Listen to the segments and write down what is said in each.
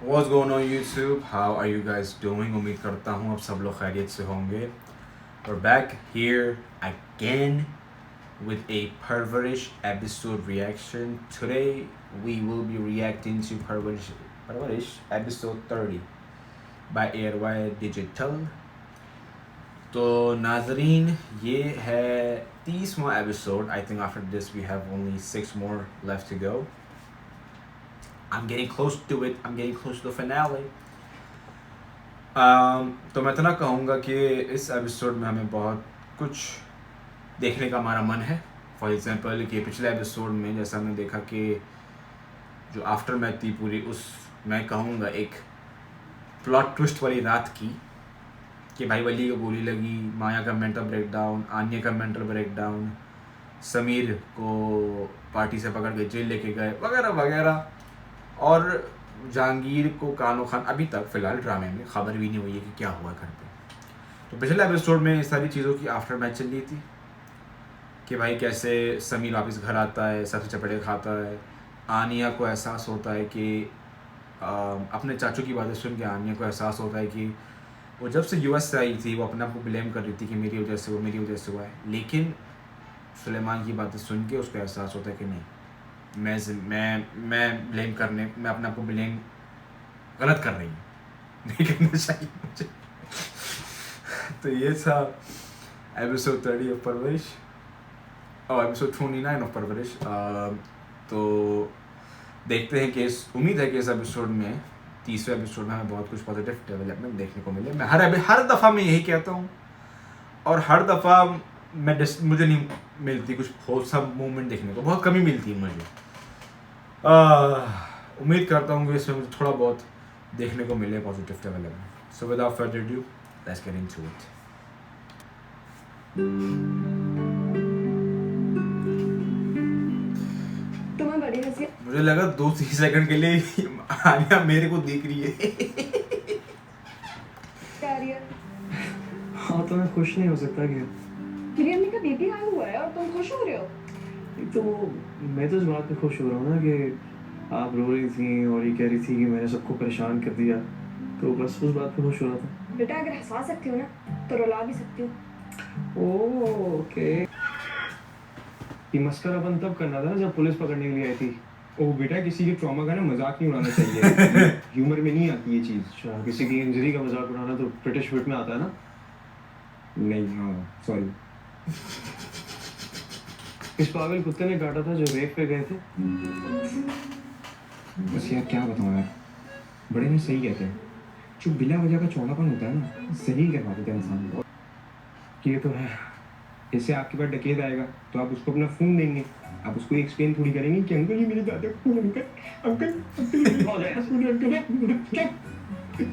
What's going on YouTube? How are you guys doing? उम्मीद करता हूँ आप सब लोग खैरियत से होंगे. We're back here again with a Parvarish episode reaction. Today we will be reacting to Parvarish episode 30 by ARY Digital. तो नाजरीन ये है 30वां episode. I think after this we have only 6 more left to go. I'm getting close to it. I'm getting close to the finale. तो मैं इतना कहूँगा कि इस एपिसोड में हमें बहुत कुछ देखने का हमारा मन है. फॉर एग्जांपल कि पिछले एपिसोड में जैसा हमने देखा कि जो आफ्टर मैथ थी पूरी, उस मैं कहूँगा एक प्लॉट ट्विस्ट वाली रात की कि भाई वली को गोली लगी, माया का मेंटल ब्रेकडाउन, आन्या का मेंटल ब्रेकडाउन, समीर को पार्टी से पकड़ के जेल लेके गए वगैरह वगैरह. और जहांगीर को कानो खान अभी तक फ़िलहाल ड्रामे में खबर भी नहीं हुई है कि क्या हुआ घर पे. तो पिछले एपिसोड में इस सारी चीज़ों की आफ्टर मैच चल रही थी कि भाई कैसे समीर वापस घर आता है, सबसे चपेटे खाता है. आनिया को एहसास होता है कि अपने चाचू की बातें सुन के आनिया को एहसास होता है कि वो जब से यूएस से आई थी वो अपने आप को ब्लेम कर रही थी कि मेरी वजह से हुआ है. लेकिन सुलेमान की बातें सुन के उसको एहसास होता है कि नहीं, मैं ब्लेम करने, मैं अपने आप को ब्लेम गलत कर रही हूँ, नहीं करना चाहिए मुझे. तो ये था एपिसोड 30 ऑफ परवरिश और एपिसोड 29 ऑफ परवरिश. तो देखते हैं कि उम्मीद है कि इस एपिसोड में, तीसरे एपिसोड में हमें बहुत कुछ पॉजिटिव डेवलपमेंट देखने को मिले. मैं हर दफ़ा मैं यही कहता हूँ और हर दफ़ा मुझे नहीं मिलती कुछ होलसम मूवमेंट देखने को, बहुत कमी मिलती है मुझे. उम्मीद करता हूँ कि इसमें मुझे थोड़ा बहुत देखने को मिले positive development. So without further due let's get into it. तुम्हें बड़ी हंसी. मुझे लगा 2-3 सेकंड के लिए आनिया मेरे को देख रही है. क्या रही है? हाँ तो मैं खुश नहीं हो सकता क्या? मेरी अम्मी का बीपी हाई हुआ है और तुम खुश हो रहे हो? तो मैं तो इस बात पे खुश हो रहा हूँ ना कि आप रो रही थी और ये कह रही थी कि मैंने सबको परेशान कर दिया, तो बस उस बात पे खुश हो रहा था. बेटा अगर हंसा सकती हो ना तो रुला भी सकती हो. ओके. ये मस्करापन तब करना था जब पुलिस पकड़ने के लिए आई थी. ओ बेटा, किसी के ट्रॉमा का ना मजाक नहीं उड़ाना चाहिए. ह्यूमर में नहीं आती ये चीज. अच्छा, किसी की इंजरी का मजाक उड़ाना तो ब्रिटिश फिट में आता है ना. नहीं, हाँ सॉरी. इस पागल कुत्ते ने काटा था जो रेप पे गए थे. बस यार क्या बताऊं यार, बड़े ने सही कहते हैं, जो बिना वजह का चौड़ापन होता है ना, सही करवा देता है इंसान को. ये तो है. इससे आपके पास डकैत आएगा तो आप उसको अपना फोन देंगे, आप उसको एक्सप्लेन थोड़ी करेंगे कि अंकल ये मेरे दादा का फोन, अंकल अंकल हो जाएगा. चुप.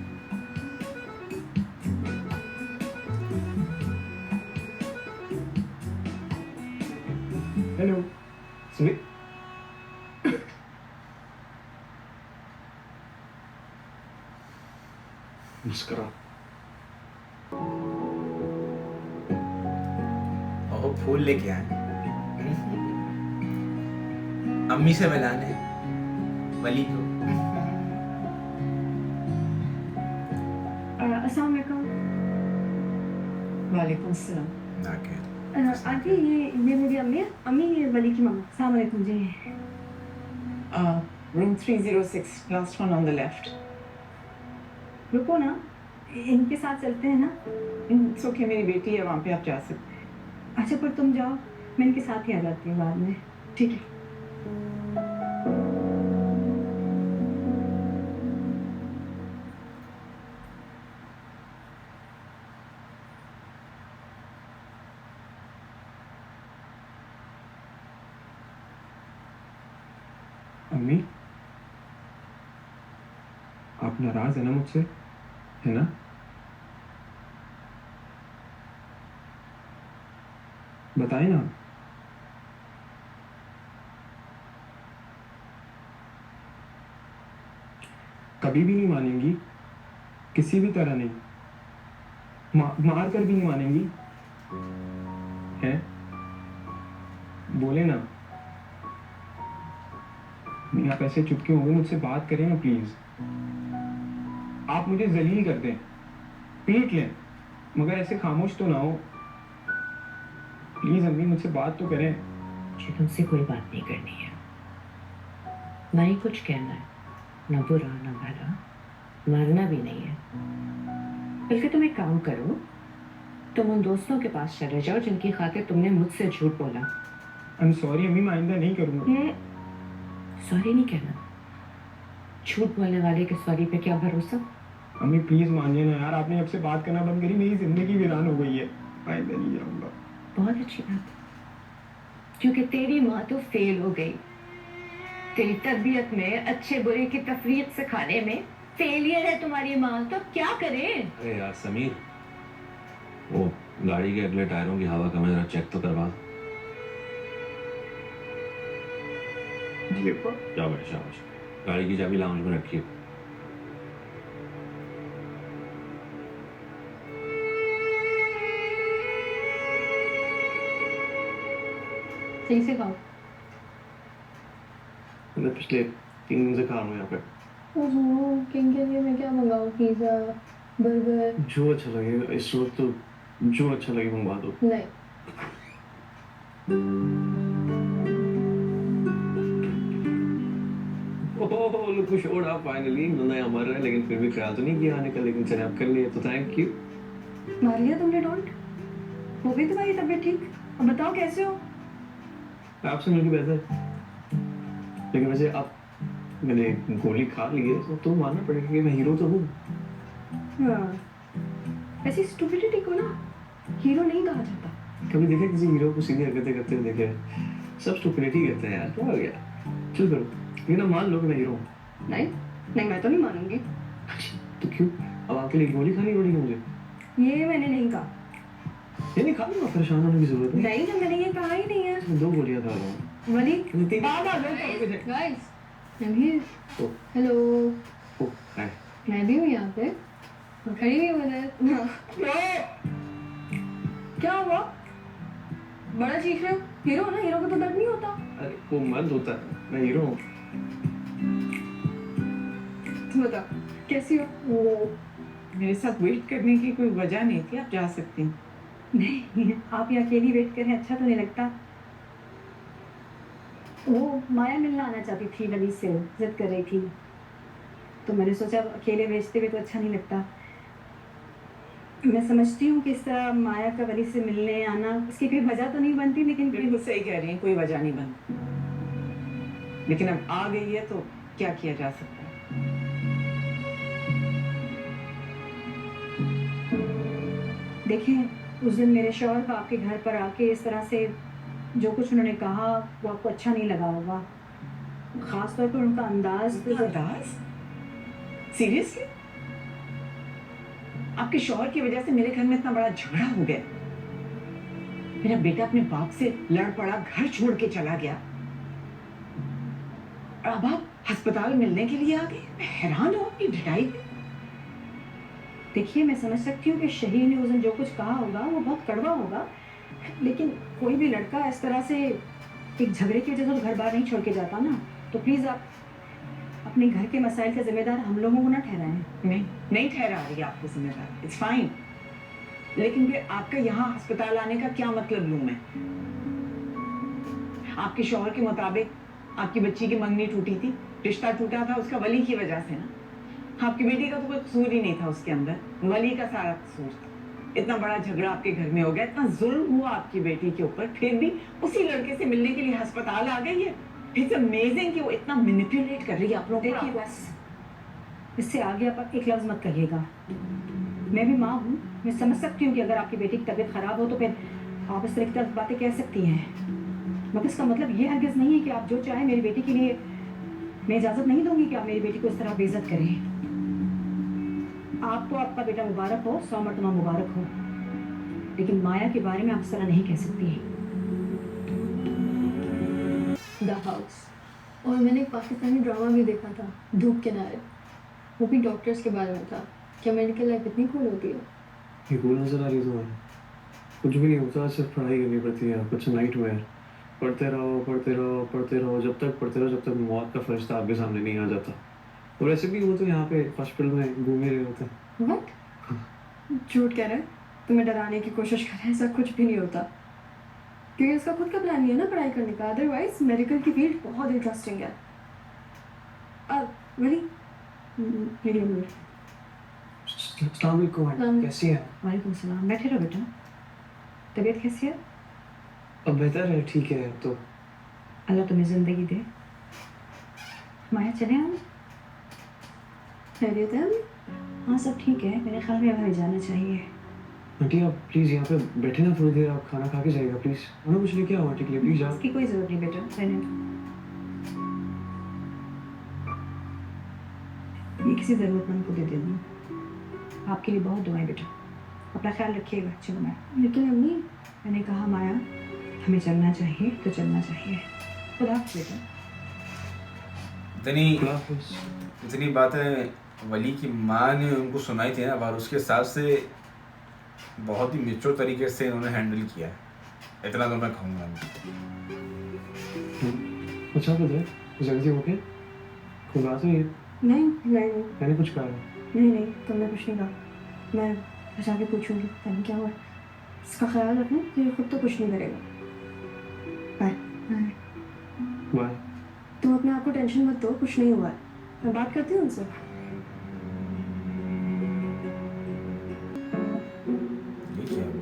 हेलो सुनिए. मुस्कुरा. और फूल लेके आए अम्मी से मिलाने वली को. अस्सलाम वालेकुम. वालेकुम सलाम. Okay. आंटी ये मेरी अम्मी है. अम्मी ये वली की मम्मा. अस्सलाम वालेकुम जी. Room 306, last one on the left. रुको ना, इनके साथ चलते हैं ना. इट्स ओके, मेरी बेटी है वहाँ पे, आप जा सकते हैं. अच्छा पर तुम जाओ, मैं इनके साथ ही आ जाती हूँ बाद में. ठीक है. अम्मी, आप नाराज है ना मुझसे, है ना? बताए ना. कभी भी नहीं मानेंगी, किसी भी तरह नहीं. मार कर भी नहीं मानेंगी, हैं? बोले ना. नहीं, आप ऐसे चुपके हो गए, मुझसे बात करें ना प्लीज. आप मुझे जलील कर दें, पीट लें, मगर ऐसे खामोश तो ना हो। प्लीज अम्मी मुझसे बात तो करें। कि तुमसे कोई बात नहीं करनी है, ना ही कुछ कहना है, ना बुरा ना भला, मरना भी नहीं है। बल्कि तुम एक काम करो, तुम उन दोस्तों के पास चले जाओ जिनकी खातिर तुमने मुझसे झूठ बोला। आई एम सॉरी अम्मी, मैं आइंदा नहीं करूँगा। सॉरी नहीं कहना, झूठ बोलने वाले के सॉरी पे क्या भरोसा। अम्मी प्लीज मानिए ना यार, आपने जब से बात करना बंद करी मेरी जिंदगी वीरान हो गई है। आइंदा नहीं जाऊँगा। बहुत अच्छी बात, क्योंकि तेरी माँ तो फेल हो गई। तेरी तरबियत में, अच्छे बुरे की तफरीक सिखाने में फेलियर है तुम्हारी माँ, तो अब क्या करें। अरे यार समीर, वो गाड़ी के अगले टायरों की हवा का मैं चेक तो करवा दो। ये पर जाओ बेटा, शाबाश। गाड़ी की चाबी लाउंज में रखिए। सही से खाओ। मैं पिछले 3 दिन से खा रहा हूँ यहाँ पे। ओहो, किंग के लिए मैं क्या मंगाऊँ? Pizza, burger? जो अच्छा लगे इस वक्त, तो जो अच्छा लगे मंगवा दो। नहीं। Oh look showed up finally. नया मर रहा है लेकिन फिर भी ख्याल तो नहीं किया आने का, लेकिन चले आप कर लिए तो थैंक यू। मार लिया तुमने डॉन्ट? हो गई तुम्हारी तबीयत ठीक? अब बताओ कैसे हो? आपसे मिलकर बेहतर। लेकिन वैसे अब मैंने गोली खा ली है तो मानना पड़ेगा कि मैं हीरो तो हूँ। हाँ, ऐसी स्टूपिडिटी को ना हीरो नहीं कहा जाता। कभी देखे किसी हीरो को सीधी हरकतें करते हुए देखे? सब स्टूपिडिटी करते हैं यार, क्या हो गया? चल करो, ये ना मान लो कि मैं हीरो हूँ। नहीं नहीं, मैं तो नहीं मानूंगी। तो क्यों? अब आपके लिए गोली खानी पड़ेगी मुझे? ये मैंने नहीं कहा। ये नहीं खा लूंगा, परेशान होने की जरूरत नहीं। नहीं ना, मैंने ये कहा ही नहीं है। इसमें 2 गोलियां खा रहा हूँ। वली तीन- guys, I'm here. Oh, hello, oh, hi. मैं भी हूँ यहाँ पे और खड़ी हुई हूँ उधर। क्या हुआ? बड़ा चीख रहे हो? हीरो हो ना, हीरो को तो दर्द नहीं होता। अरे वो मर्द होता है, मैं हीरो हूँ। तुम बताओ कैसी हो? वो मेरे साथ वेट करने की कोई वजह नहीं थी, आप जा सकती हैं। नहीं, आप ये अकेली वेट करें अच्छा तो नहीं लगता। वो माया मिलना आना चाहती थी, वली से जिद कर रही थी, तो मैंने सोचा अकेले भेजते हुए तो अच्छा नहीं लगता। मैं समझती हूँ कि इस तरह माया का वली से मिलने आना उसकी कोई वजह तो नहीं बनती, लेकिन बिल्कुल सही कह रही हैं, कोई वजह नहीं बनती, लेकिन अब आ गई है तो क्या किया जा सकता है। देखें, उस दिन मेरे शौहर का आपके घर पर आके इस तरह से जो कुछ उन्होंने कहा वो आपको अच्छा नहीं लगा होगा। खास तौर पर उनका अंदाज। अंदाज? सीरियसली? आपके शौहर की वजह से मेरे घर में इतना बड़ा झगड़ा हो गया, मेरा बेटा अपने बाप से लड़ पड़ा, घर छोड़ के चला गया, और अब आप अस्पताल मिलने के लिए आ गए। मैं हैरान हूँ आपकी ढिठाई पे। देखिए, मैं समझ सकती हूँ कि शहीद ने उस दिन जो कुछ कहा होगा वो बहुत कड़वा होगा, लेकिन कोई भी लड़का इस तरह से एक झगड़े की वजह से तो घर बार नहीं छोड़ के जाता ना। तो प्लीज़ आप अपने घर के मसाइल का जिम्मेदार हम लोगों को ना ठहराएं। नहीं ठहरा रही आपको जिम्मेदार, इट्स फाइन, लेकिन फिर आपका यहाँ अस्पताल आने का क्या मतलब लूं मैं? आपके शौहर के मुताबिक आपकी बच्ची की मंगनी टूटी थी, रिश्ता टूटा था उसका वली की वजह से ना। आपकी बेटी का तो कोई कसूर ही नहीं था उसके अंदर, वली का सारा कसूर था। इतना बड़ा झगड़ा आपके घर में हो गया, इतना जुल्म हुआ आपकी बेटी के ऊपर, फिर भी उसी लड़के से मिलने के लिए अस्पताल आ गई है। इट्स अमेजिंग कि वो इतना मैनिपुलेट कर रही है आप लोगों को। देखिए बस, इससे आगे आप एक लफ्ज़ मत कहिएगा। मैं भी माँ हूँ, मैं समझ सकती हूँ कि अगर आपकी बेटी की तबीयत खराब हो तो फिर आप इस तरह की तरफ बातें कह सकती हैं, मगर इसका मतलब ये हरगिज़ नहीं है कि आप जो चाहें मेरी बेटी के लिए। मैं इजाज़त नहीं दूंगी कि आप मेरी बेटी को इस तरह बेइज्जत करें। आपको आपका बेटा मुबारक हो, 100 मरतबा मुबारक हो, लेकिन माया के बारे में आप इस तरह नहीं कह सकती हैं। द हाउस, और मैंने एक पाकिस्तानी ड्रामा भी देखा था, धूप किनारे, वो भी डॉक्टर्स के बारे में था। क्या मेडिकल लाइफ इतनी कूल होती है? ये कूल नजर आ रही है तुम्हें? कुछ भी नहीं होता, सिर्फ पढ़ाई करनी पड़ती है। कुछ नाइट में पढ़ते रहो पढ़ते रहो पढ़ते रहो, जब तक पढ़ते रहो जब तक मौत का फरिश्ता आपके सामने नहीं आ जाता। और वैसे भी वो तो यहाँ पे हॉस्पिटल में घूम ही रहे होते हैं। व्हाट? झूठ कह रहा है, तुम्हें डराने की कोशिश कर रहा है, ऐसा कुछ भी नहीं होता। क्योंकि उसका खुद का प्लान नहीं है ना पढ़ाई करने का, अदरवाइज मेडिकल की फील्ड बहुत इंटरेस्टिंग है। वली मेरी उम्र। अस्सलाम वालेकुम, कैसी हैं? वालेकुम सलाम, बैठे रहो बेटा। तबीयत कैसी है? अब बेहतर है, ठीक है अब तो। अल्लाह तुम्हें ज़िंदगी दे। माया चले हम? खैरियत है? हाँ सब ठीक है, मेरे ख्याल में हमें जाना चाहिए। आंटी आप प्लीज़ यहाँ पे बैठे ना थोड़ी देर, आप खाना खा के जाइएगा प्लीज़। खाना कुछ लेके आओ आंटी के लिए प्लीज़ आप। इसकी कोई ज़रूरत नहीं बेटा, रहने दो। ये किसी ज़रूरतमंद को दे देना। आपके लिए बहुत दुआएं बेटा, अपना ख्याल रखिएगा। चलो माया। लेकिन अम्मी, मैंने कहा माया हमें चलना चाहिए तो चलना चाहिए। खुदा हाफ़िज़ बेटा। खुदा हाफ़िज़। इतनी बातें वली की माँ ने उनको सुनाई थी ना, और उसके हिसाब से बहुत ही मेच्योर तरीके से उन्होंने हैंडल किया है, इतना तो मैं कहूँगा। अच्छा तो है, जल्दी ओके? कोई बात नहीं है? नहीं नहीं नहीं मैंने कुछ कहा है? नहीं, तुमने कुछ नहीं कहा। मैं बचा के पूछूंगी तभी क्या हुआ। इसका ख्याल रखना, ये खुद तो कुछ नहीं करेगा। बाय। बाय। तुम अपने आप को टेंशन मत दो, कुछ नहीं हुआ है। मैं बात करती हूँ उनसे। ये क्या हुआ?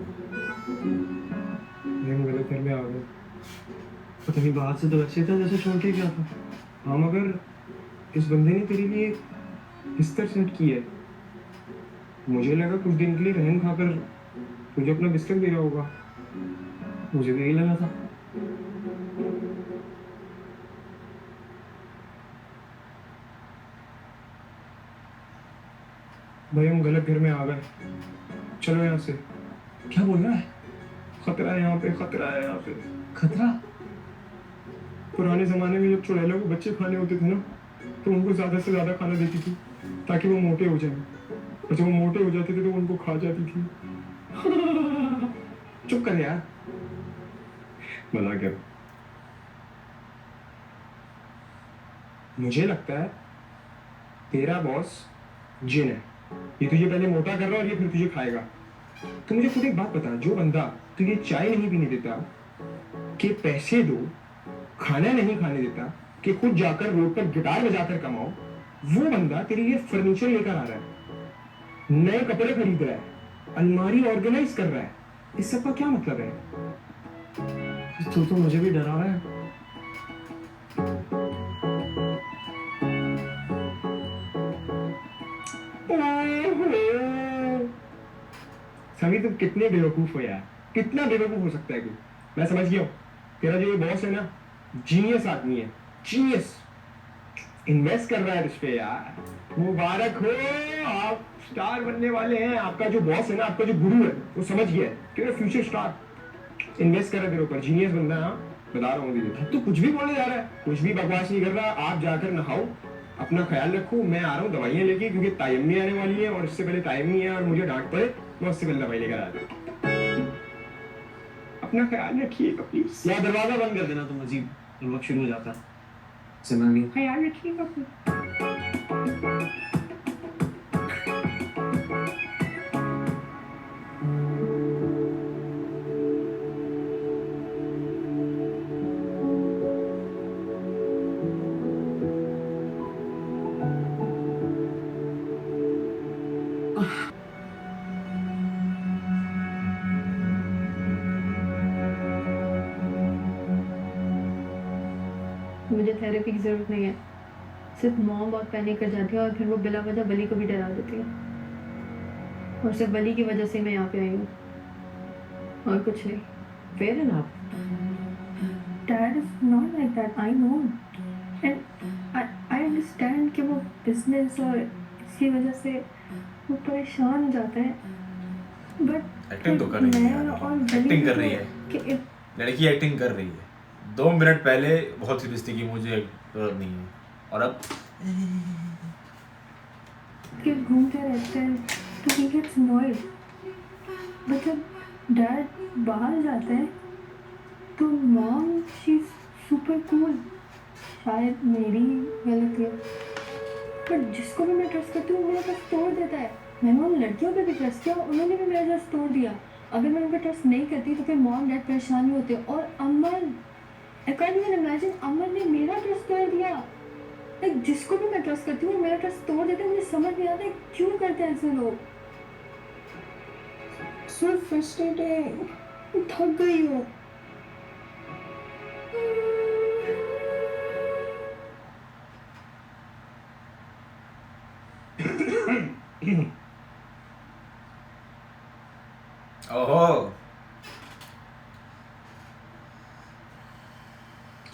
नहीं मेरे घर में आ गए, पता नहीं बाहर से तो वैसे था जैसे छोड़ के गया था। हाँ मगर इस बंदे ने तेरे लिए बिस्तर सेट की है। मुझे लगा कुछ दिन के लिए रहन खाकर तुझे अपना बिस्तर दे रहा होगा, मुझे भी यही लगा था। भाई हम गलत घर में आ गए, चलो यहाँ से। क्या बोल रहा है? खतरा है यहाँ पे, खतरा है यहाँ पे। खतरा? पुराने जमाने में जब चुड़ैलों को बच्चे खाने होते थे ना, तो उनको ज्यादा से ज्यादा खाना देती थी ताकि वो मोटे हो जाएं, और जब वो मोटे हो जाते थे तो उनको खा जाती थी। चुप कर यार, मना कर। मुझे लगता है तेरा बॉस जिन है, ये तुझे पहले मोटा कर रहा है और ये फिर तुझे खाएगा। तो मुझे खुद एक बात बता, जो बंदा तुझे चाय नहीं पीने देता, कि पैसे दो, खाना नहीं खाने देता, कि खुद जाकर रोड पर गिटार बजाकर कमाओ, वो बंदा तेरे लिए फर्नीचर लेकर आ रहा है, नए कपड़े खरीद रहा है, अलमारी ऑर्गेनाइज कर रहा है। इस सब का क्या मतलब है? तू तो मुझे भी डरा रहा है। सभी तुम कितने बेवकूफ हो यार, कितना बेवकूफ हो सकता है कोई। मैं समझ गया हूँ, तेरा जो ये बॉस है ना, जीनियस आदमी है, जीनियस। इन्वेस्ट कर रहा है इस पे यार, मुबारक हो, आप स्टार बनने वाले हैं। आपका जो बॉस है ना, आपका जो गुरु है, वो समझ गया है कि फ्यूचर स्टार इन्वेस्ट कर रहा है तेरे ऊपर। जीनियस बंदा है, हाँ बता रहा हूँ। तो कुछ भी बोलने जा रहा है, कुछ भी बकवास नहीं कर रहा। आप जाकर नहाओ, अपना ख्याल रखो, मैं आ रहा हूँ दवाइयाँ लेके, क्योंकि टाइम आने वाली है और इससे पहले टाइम नहीं है और मुझे डांट पड़े, मैं उससे पहले दवाई लेकर आ जाऊँ। अपना ख्याल रखिएगा प्लीज। या दरवाजा बंद कर देना तुम, अजीब वक्त शुरू हो जाता है। सिमरनी ख्याल रखिएगा फिर। मुझे थेरेपी की ज़रूरत नहीं है। सिर्फ मॉम बहुत पैनिक कर जाती है और फिर वो बिला वजह बली को भी डरा देती है, और सिर्फ बली की वजह से मैं यहाँ पे आई हूँ, और कुछ नहीं। Fair enough. Dad is not like that, I know, and I understand कि वो बिजनेस और इसकी वजह से वो परेशान हो जाता है, बट एक्टिंग तो कर रही है यार, एक्टिंग कर रही है लड़की, एक्टिंग कर रही है। 2 मिनट पहले बहुत सीरियस थी कि मुझे जरूरत नहीं है, और अब कि घूमते रहते हैं तो he gets annoyed, बट जब डैड बाहर जाते हैं तो mom she is super cool. शायद मेरी गलती है। पर जिसको भी मैं ट्रस्ट करती हूँ वो मेरा ट्रस्ट तोड़ देता है। मैंने उन लड़कियों पे भी ट्रस्ट किया, उन्होंने भी मेरा ट्रस्ट तोड़ दिया। अगर मैं उन पर ट्रस्ट नहीं करती तो फिर मॉम डैड परेशान नहीं होते। और अमन, आई कांट इवन इमेजिन, अमन ने मेरा ट्रस्ट तोड़ दिया। लाइक जिसको भी मैं ट्रस्ट करती हूँ वो मेरा ट्रस्ट तोड़ देते हैं। मुझे समझ नहीं आता है क्यों करते हैं ऐसे लोग। सो फ्रस्ट्रेटिंग, थक गई हूँ। ओहो,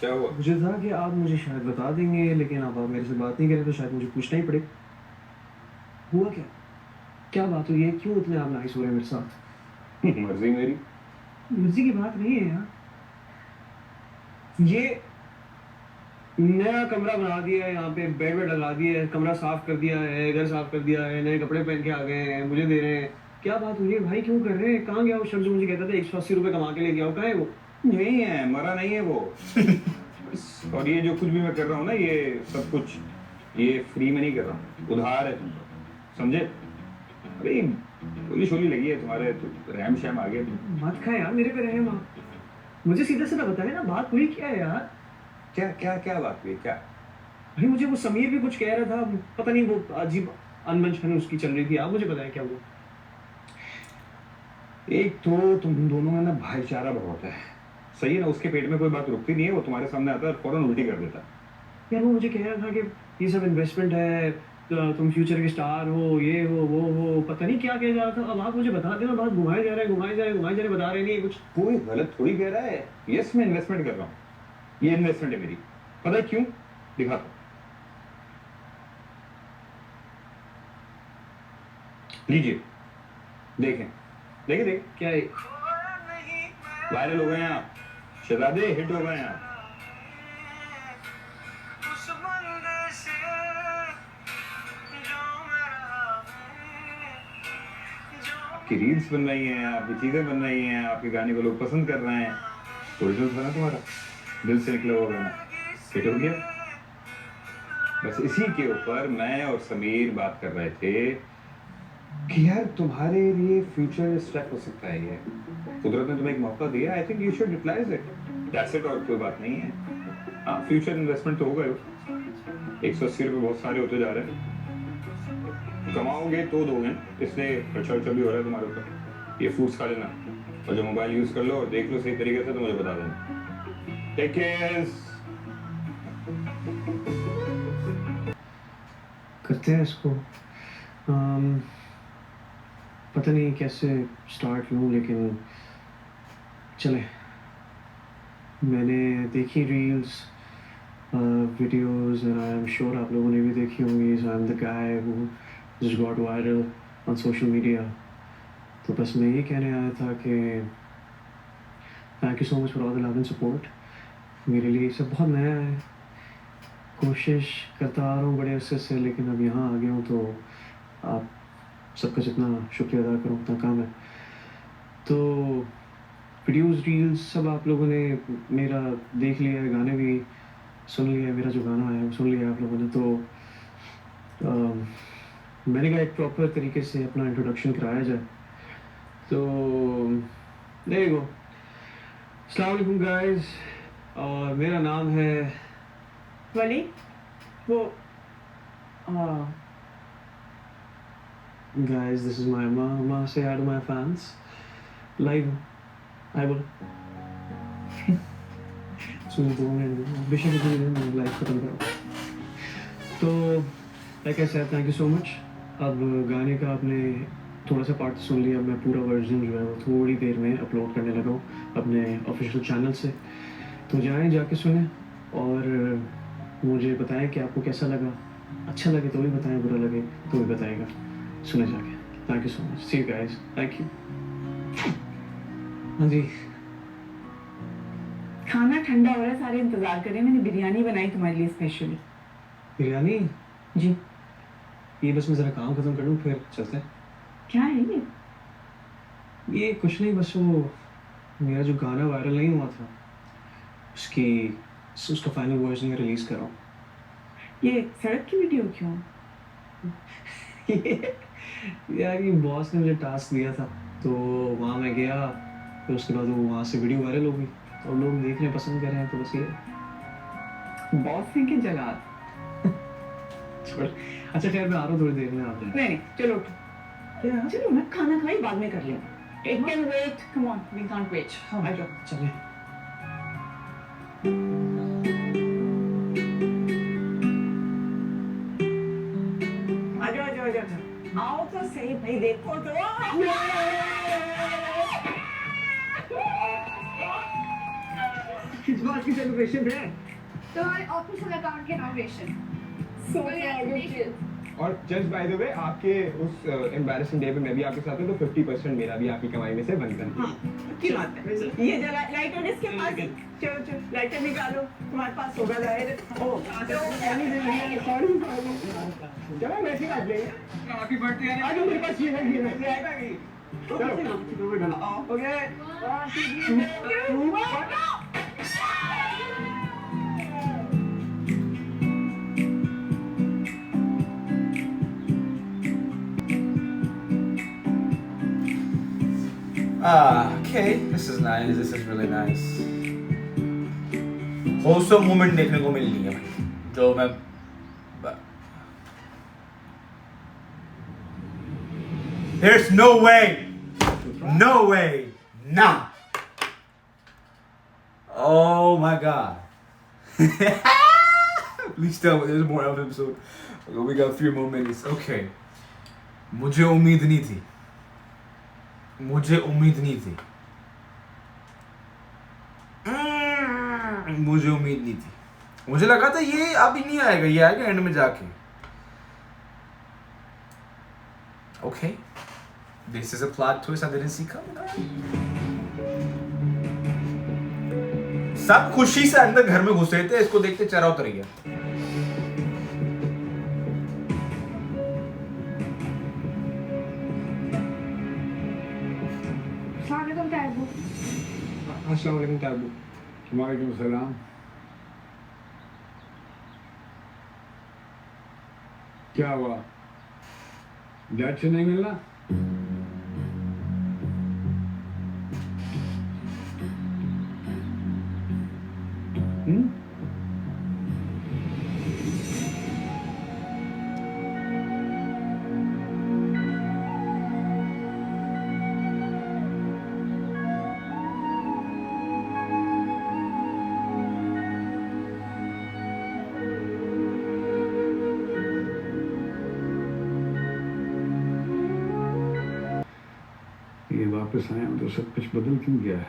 क्या हुआ? मुझे था कि आप मुझे शायद बता देंगे, लेकिन अब आप मेरे से बात नहीं करें तो शायद मुझे पूछना ही पड़े। हुआ क्या? क्या बात हुई है? क्यों इतने आप नाइस हो रहे हैं मेरे साथ? मर्जी मेरी। मर्जी की बात नहीं है यार। ये नया कमरा बना दिया है, यहाँ पे बेड वेड लगा दिया है, कमरा साफ कर दिया है, घर साफ कर दिया है, नए कपड़े पहन के आ गए हैं, मुझे दे रहे हैं। क्या बात हुई है भाई, क्यों कर रहे हैं? कहाँ गया वो शख्स जो मुझे कहता था 180 रुपए कमा के लेके आओ? कहाँ है वो? नहीं है, मरा नहीं है वो। और ये जो कुछ भी मैं कर रहा हूँ ना, ये सब कुछ ये फ्री में नहीं कर रहा हूँ, उधार है तुमको, समझे? अरे गोली शोली लगी है तुम्हारे तो रहम शहम आ गया। मत खा यार मेरे पे रहम आप। मुझे सीधा सीधा बताए ना, बात हुई क्या है यार? क्या क्या क्या बात हुई? क्या भाई मुझे वो समीर भी कुछ कह रहा था, पता नहीं वो अजीब अनबन उसकी चल रही थी। आप मुझे बताएं क्या हुआ? एक तो तुम दोनों में ना भाईचारा बहुत है, सही है ना? उसके पेट में कोई बात रुकती नहीं है, वो तुम्हारे सामने आता है और फौरन उल्टी कर देता है। यार वो मुझे कह रहा था कि ये सब इन्वेस्टमेंट है, तो तुम फ्यूचर के स्टार हो, ये हो वो हो, पता नहीं क्या कह रहा था। अब आप मुझे बता देना, बात घुमाए जा रहे हैं, घुमाए जा रहे हैं, घुमाए जा रहे हैं, बता रहे नहीं कुछ। कोई गलत थोड़ी कह रहा है। यस, मैं इन्वेस्टमेंट कर रहा हूँ, ये इन्वेस्टमेंट है मेरी। पता है क्यों? दिखाता हूं। लीजिए, देखें देखें देखें। क्या है? वायरल हो गए हैं आप, शहजादे हिट हो गए हैं आप। आपकी रील्स बन रही हैं, आपकी चीजें बन रही हैं, आपके गाने को लोग पसंद कर रहे हैं। ओरिजिनल था ना तुम्हारा, दिल से निकला हुआ गाना, हिट हो गया। बस इसी के ऊपर मैं और समीर बात कर रहे थे कि यार तुम्हारे लिए फ्यूचर स्टेप हो सकता है ये। कुदरत ने तुम्हें एक मौका दिया, I think you should utilize it. That's it, और कोई बात नहीं है। हाँ, फ्यूचर इन्वेस्टमेंट तो हो गए, 180 रुपये बहुत सारे होते जा रहे हैं। कमाओगे तो दोगे, इसलिए खर्चा वर्चा भी हो रहा है तुम्हारे ऊपर। ये फ्रूट्स खा लेना और जो मोबाइल यूज कर लो और देख लो सही तरीके से, तो मुझे बता देना। Take care. करते हैं इसको। पता नहीं कैसे स्टार्ट लूँ, लेकिन चले। मैंने देखी reels videos, and I am sure आप लोगों ने भी देखी होंगी। So I am the guy who just got viral on social media. तो बस मैं ये कहने आया था कि thank you so much for all the love and support. मेरे लिए ये सब बहुत नया है, कोशिश करता आ रहा हूँ बड़े अरसे से, लेकिन अब यहाँ आ गया हूँ तो आप सबका जितना शुक्रिया अदा करूँ उतना कम है। तो वीडियोस रील्स सब आप लोगों ने मेरा देख लिया है, गाने भी सुन लिया है, मेरा जो गाना है वो सुन लिया आप लोगों ने। तो मैंने कहा एक प्रॉपर तरीके से अपना इंट्रोडक्शन कराया जाए। तो देयर यू गो। अस्सलाम वालेकुम गाइस, और मेरा नाम है वली। वो guys, this is my mama. Say hi to my fans. Live. I will. Soon 2 minute बेशक इतनी लाइव खत्म करो। तो like I said, thank you so much. अब गाने का आपने थोड़ा सा पार्ट सुन लिया, मैं पूरा वर्जन जो है वो थोड़ी देर में अपलोड करने लगा हूँ अपने ऑफिशियल चैनल से। तो जाएं, जाके सुने और मुझे बताएं कि आपको कैसा लगा। अच्छा लगे तो भी बताएं, बुरा लगे तो भी बताएगा। सुने जाके। Thank you so much. See you guys. Thank you. हाँ जी, खाना ठंडा हो रहा है, सारे इंतजार कर रहे हैं। मैंने बिरयानी बनाई तुम्हारे लिए स्पेशली। बिरयानी जी। ये बस मैं ज़रा काम ख़त्म कर लूँ फिर चलते हैं। क्या है ये कुछ नहीं, बस वो मेरा जो गाना वायरल नहीं हुआ था उसका फाइनल वर्जन रिलीज़ कर रहा हूँ। ये सड़क की वीडियो क्यों? यार ये बॉस ने मुझे टास्क दिया था, तो वहाँ मैं गया, फिर उसके बाद वो वहाँ से वीडियो वायरल हो गई और लोग देखने पसंद कर रहे हैं, तो बस ये बॉस है कि जलाद? छोड़। अच्छा खैर मैं आ रहा हूँ थोड़ी देर में, आप जाए। नहीं, चलो उठो। चलो ना, खाना खाई बाद में कर लेंगे। It can wait. Come on, we can't wait. आ जाओ। चलिए। आ जाओ। आओ तो सही भाई, देखो तो। किस बात की सेलिब्रेशन है? तो हमारे ऑफिस वाला अकाउंट के इनॉग्रेशन। और जस्ट बाय द वे, आपके उस एम्बैरेसिंग डे पे मैं भी आपके साथ हूँ, तो 50% मेरा भी आपकी कमाई में से बनता है। हाँ, अच्छी बात है। ये जरा लाइटर इसके पास। चलो, लाइटर निकालो। तुम्हारे पास होगा जाहिर। चलो वैसे काट लेंगे। हैप्पी बर्थडे यार। आज मेरे पास ये है। चलो okay. Okay, this is nice. This is really nice. wholesome moment देखने को मिल रही है भाई, जो मैं There's no way, nah. Oh my god. Please tell me there's more of episode. Okay, we got a few more minutes. Okay. मुझे उम्मीद नहीं थी. मुझे उम्मीद नहीं थी. मुझे लगा था ये अभी नहीं आएगा, ये आएगा एंड में जाके. Okay. This is a plot twist I didn't see coming. सब खुशी से अंदर घर में घुसे थे, इसको देखते चेहरा उतर गया. अस्सलाम वालेकुम ताबू। वालेकुम सलाम। क्या हुआ, डैड से नहीं मिलना? ये वापस आया तो सब कुछ बदल क्यों गया है?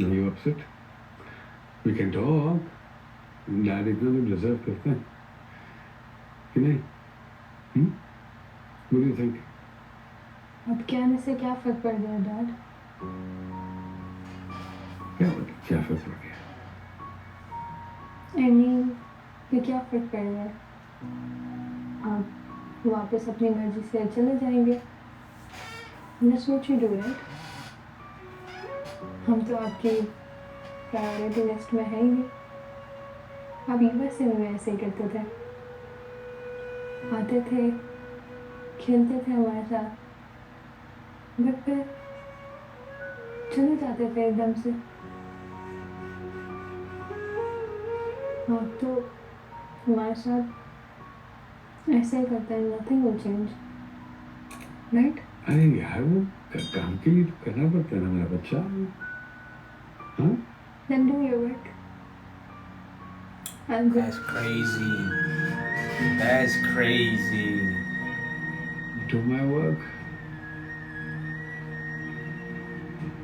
Are you upset? We can talk. Dad इतना तो डिजर्व करते हैं कि नहीं? What do you think? अब कहने से क्या फर्क पड़ गया डैड? क्या फर्क पड़ गया? ये क्या फर्क पड़ गया? आप वापस अपनी मर्जी से चले जाएंगे. That's what you do, right? हम तो आपकी प्रायोरिटी लिस्ट में है ही नहीं. आप यूएस में ऐसे ही करते थे, आते थे, खेलते थे हमारे साथ, बट फिर चले जाते थे एकदम से. आप तो हमारे साथ ऐसे ही करते हैं. nothing will change, right? अरे यार वो काम के लिए तो करना पड़ता है ना मेरा बच्चा. हाँ? Then do your work. I'm good. That's crazy. That's crazy. Do my work.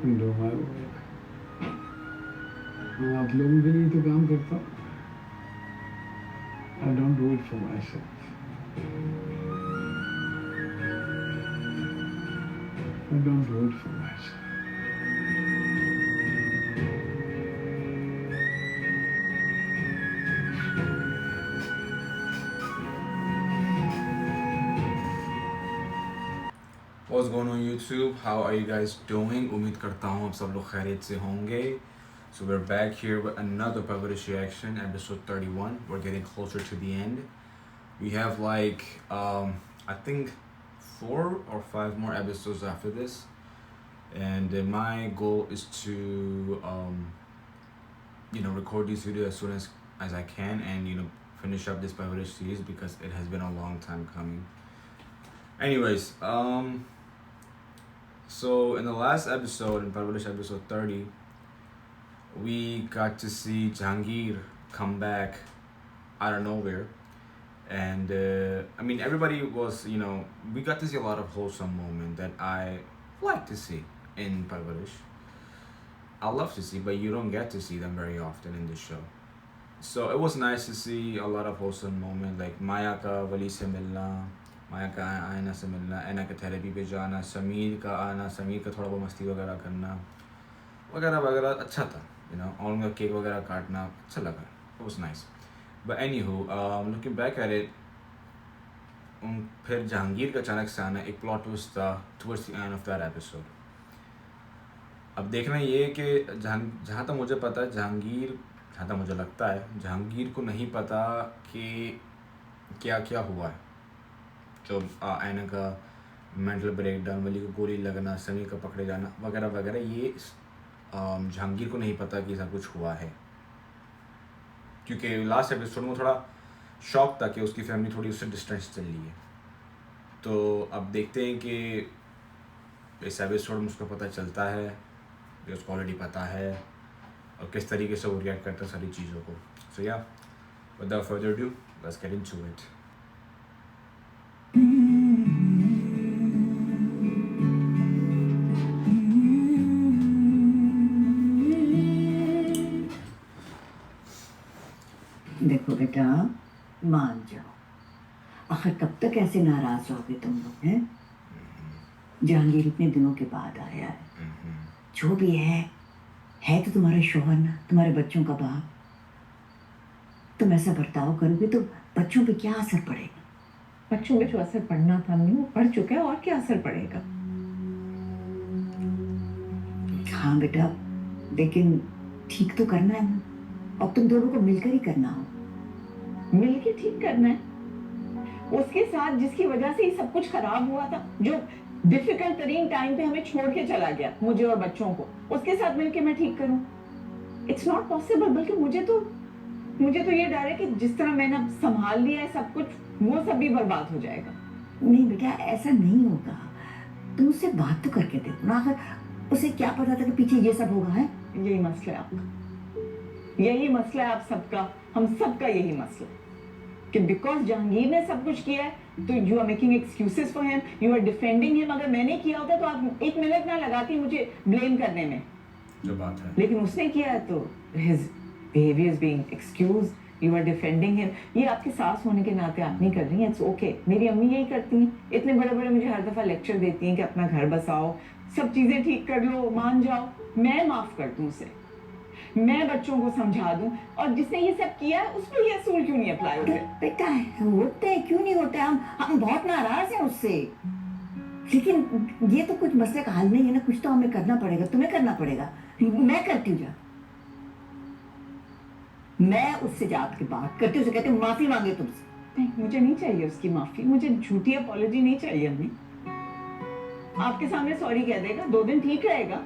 Do my work. मैं आप लोगों के लिए तो काम करता हूँ. I don't do it for myself. I don't do it for myself. What's going on YouTube? How are you guys doing? उम्मीद करता हूँ आप सब लोग खैरियत से होंगे. So we're back here with another Parvarish reaction, episode 31. We're getting closer to the end. We have like I think 4 or 5 more episodes after this, and my goal is to record these videos as soon as I can, and finish up this Parvarish series because it has been a long time coming. Anyways, so in the last episode, in Parvarish episode 30, we got to see Jahangir come back out of nowhere. And everybody was, we got to see a lot of wholesome moments that I like to see in Parvarish. I love to see, but you don't get to see them very often in this show. So it was nice to see a lot of wholesome moments, like Maya ka Wali se milna, Maya ka Aina se milna, Aina ka therapy पे जाना, समीर का आना, समीर का थोड़ा बहुत मस्ती वगैरह करना, वगैरह वगैरह अच्छा था, और उनका केक वगैरह काटना अच्छा लगा. It was nice. But anywho, looking back at it, फिर जहांगीर का अचानक से आना एक प्लॉट ट्विस्ट था towards the end of that episode. अब देखना ये है कि जहाँ तक मुझे पता है जहाँ तक मुझे लगता है जहांगीर को नहीं पता कि क्या क्या हुआ है. जो आयना का मेंटल ब्रेकडाउन, वली को गोली लगना, समीर का पकड़े जाना वगैरह वगैरह, ये जहांगीर को नहीं पता कि सब कुछ हुआ है. क्योंकि लास्ट एपिसोड में थोड़ा शॉक था कि उसकी फैमिली थोड़ी उससे डिस्टेंस चल रही है. तो अब देखते हैं कि इस एपिसोड में उसको पता चलता है कि उसको ऑलरेडी पता है और किस तरीके से वो रिएक्ट करता है सारी चीज़ों को. सो या without further due let's get into it. देखो बेटा, मान जाओ. आखिर कब तक ऐसे नाराज रहोगे तुम लोग हैं? जहांगीर इतने दिनों के बाद आया है. जो भी है तो तुम्हारा शौहर ना, तुम्हारे बच्चों का बाप. तुम ऐसा बर्ताव करोगे तो बच्चों पे क्या असर पड़ेगा? बच्चों पे जो असर पड़ना था वो पड़ चुका है, और क्या असर पड़ेगा? हाँ बेटा, लेकिन ठीक तो करना है. अब तुम दोनों को मिलकर ही करना हो. मिलके ठीक करना है. उसके साथ जिसकी वजह से ये सब कुछ खराब हुआ था, जो डिफिकल्ट तरीन टाइम पे हमें छोड़ के चला गया, मुझे और बच्चों को, उसके साथ मिलके मैं ठीक करूं? It's not possible. बल्कि मुझे तो ये डर है कि जिस तरह मैंने अब संभाल लिया है सब कुछ, वो सब भी बर्बाद हो जाएगा. नहीं बेटा, ऐसा नहीं होगा. तुम उससे बात तो करके देखो ना. अगर उसे क्या पता था कि पीछे ये सब होगा है? यही मसला है आपका, यही मसला है आप सबका, हम सबका यही मसला कि बिकॉज जहांगीर ने सब कुछ किया है तो you are making excuses for him, you are defending him. अगर मैंने किया होता तो आप 1 मिनट ना लगाती मुझे ब्लेम करने में. जो बात है, लेकिन उसने किया है तो his behaviour is being excuse. You are defending him. ये आपके सास होने के नाते आप नहीं कर रही हैं. It's okay. मेरी अम्मी यही करती हैं. इतने बड़े बड़े मुझे हर दफा लेक्चर देती हैं कि अपना घर बसाओ, सब चीजें ठीक कर लो, मान जाओ. मैं माफ कर दूं उसे, मैं बच्चों को समझा दूं, और जिसने ये सब किया उस पर ये असूल क्यों नहीं अप्लाई होते? बेटा होते हैं, क्यों नहीं होते. हम बहुत नाराज हैं उससे. लेकिन ये तो कुछ मसले का हल नहीं है ना. कुछ तो हमें करना पड़ेगा. तुम्हें करना पड़ेगा. मैं करती हूँ. जा, मैं उससे जाके बात करती हूँ, उसे कहती हूँ माफी मांगे तुमसे. नहीं, मुझे नहीं चाहिए उसकी माफी. मुझे झूठी अपॉलॉजी नहीं चाहिए. अम्मी आपके सामने सॉरी कह देगा, 2 दिन ठीक रहेगा,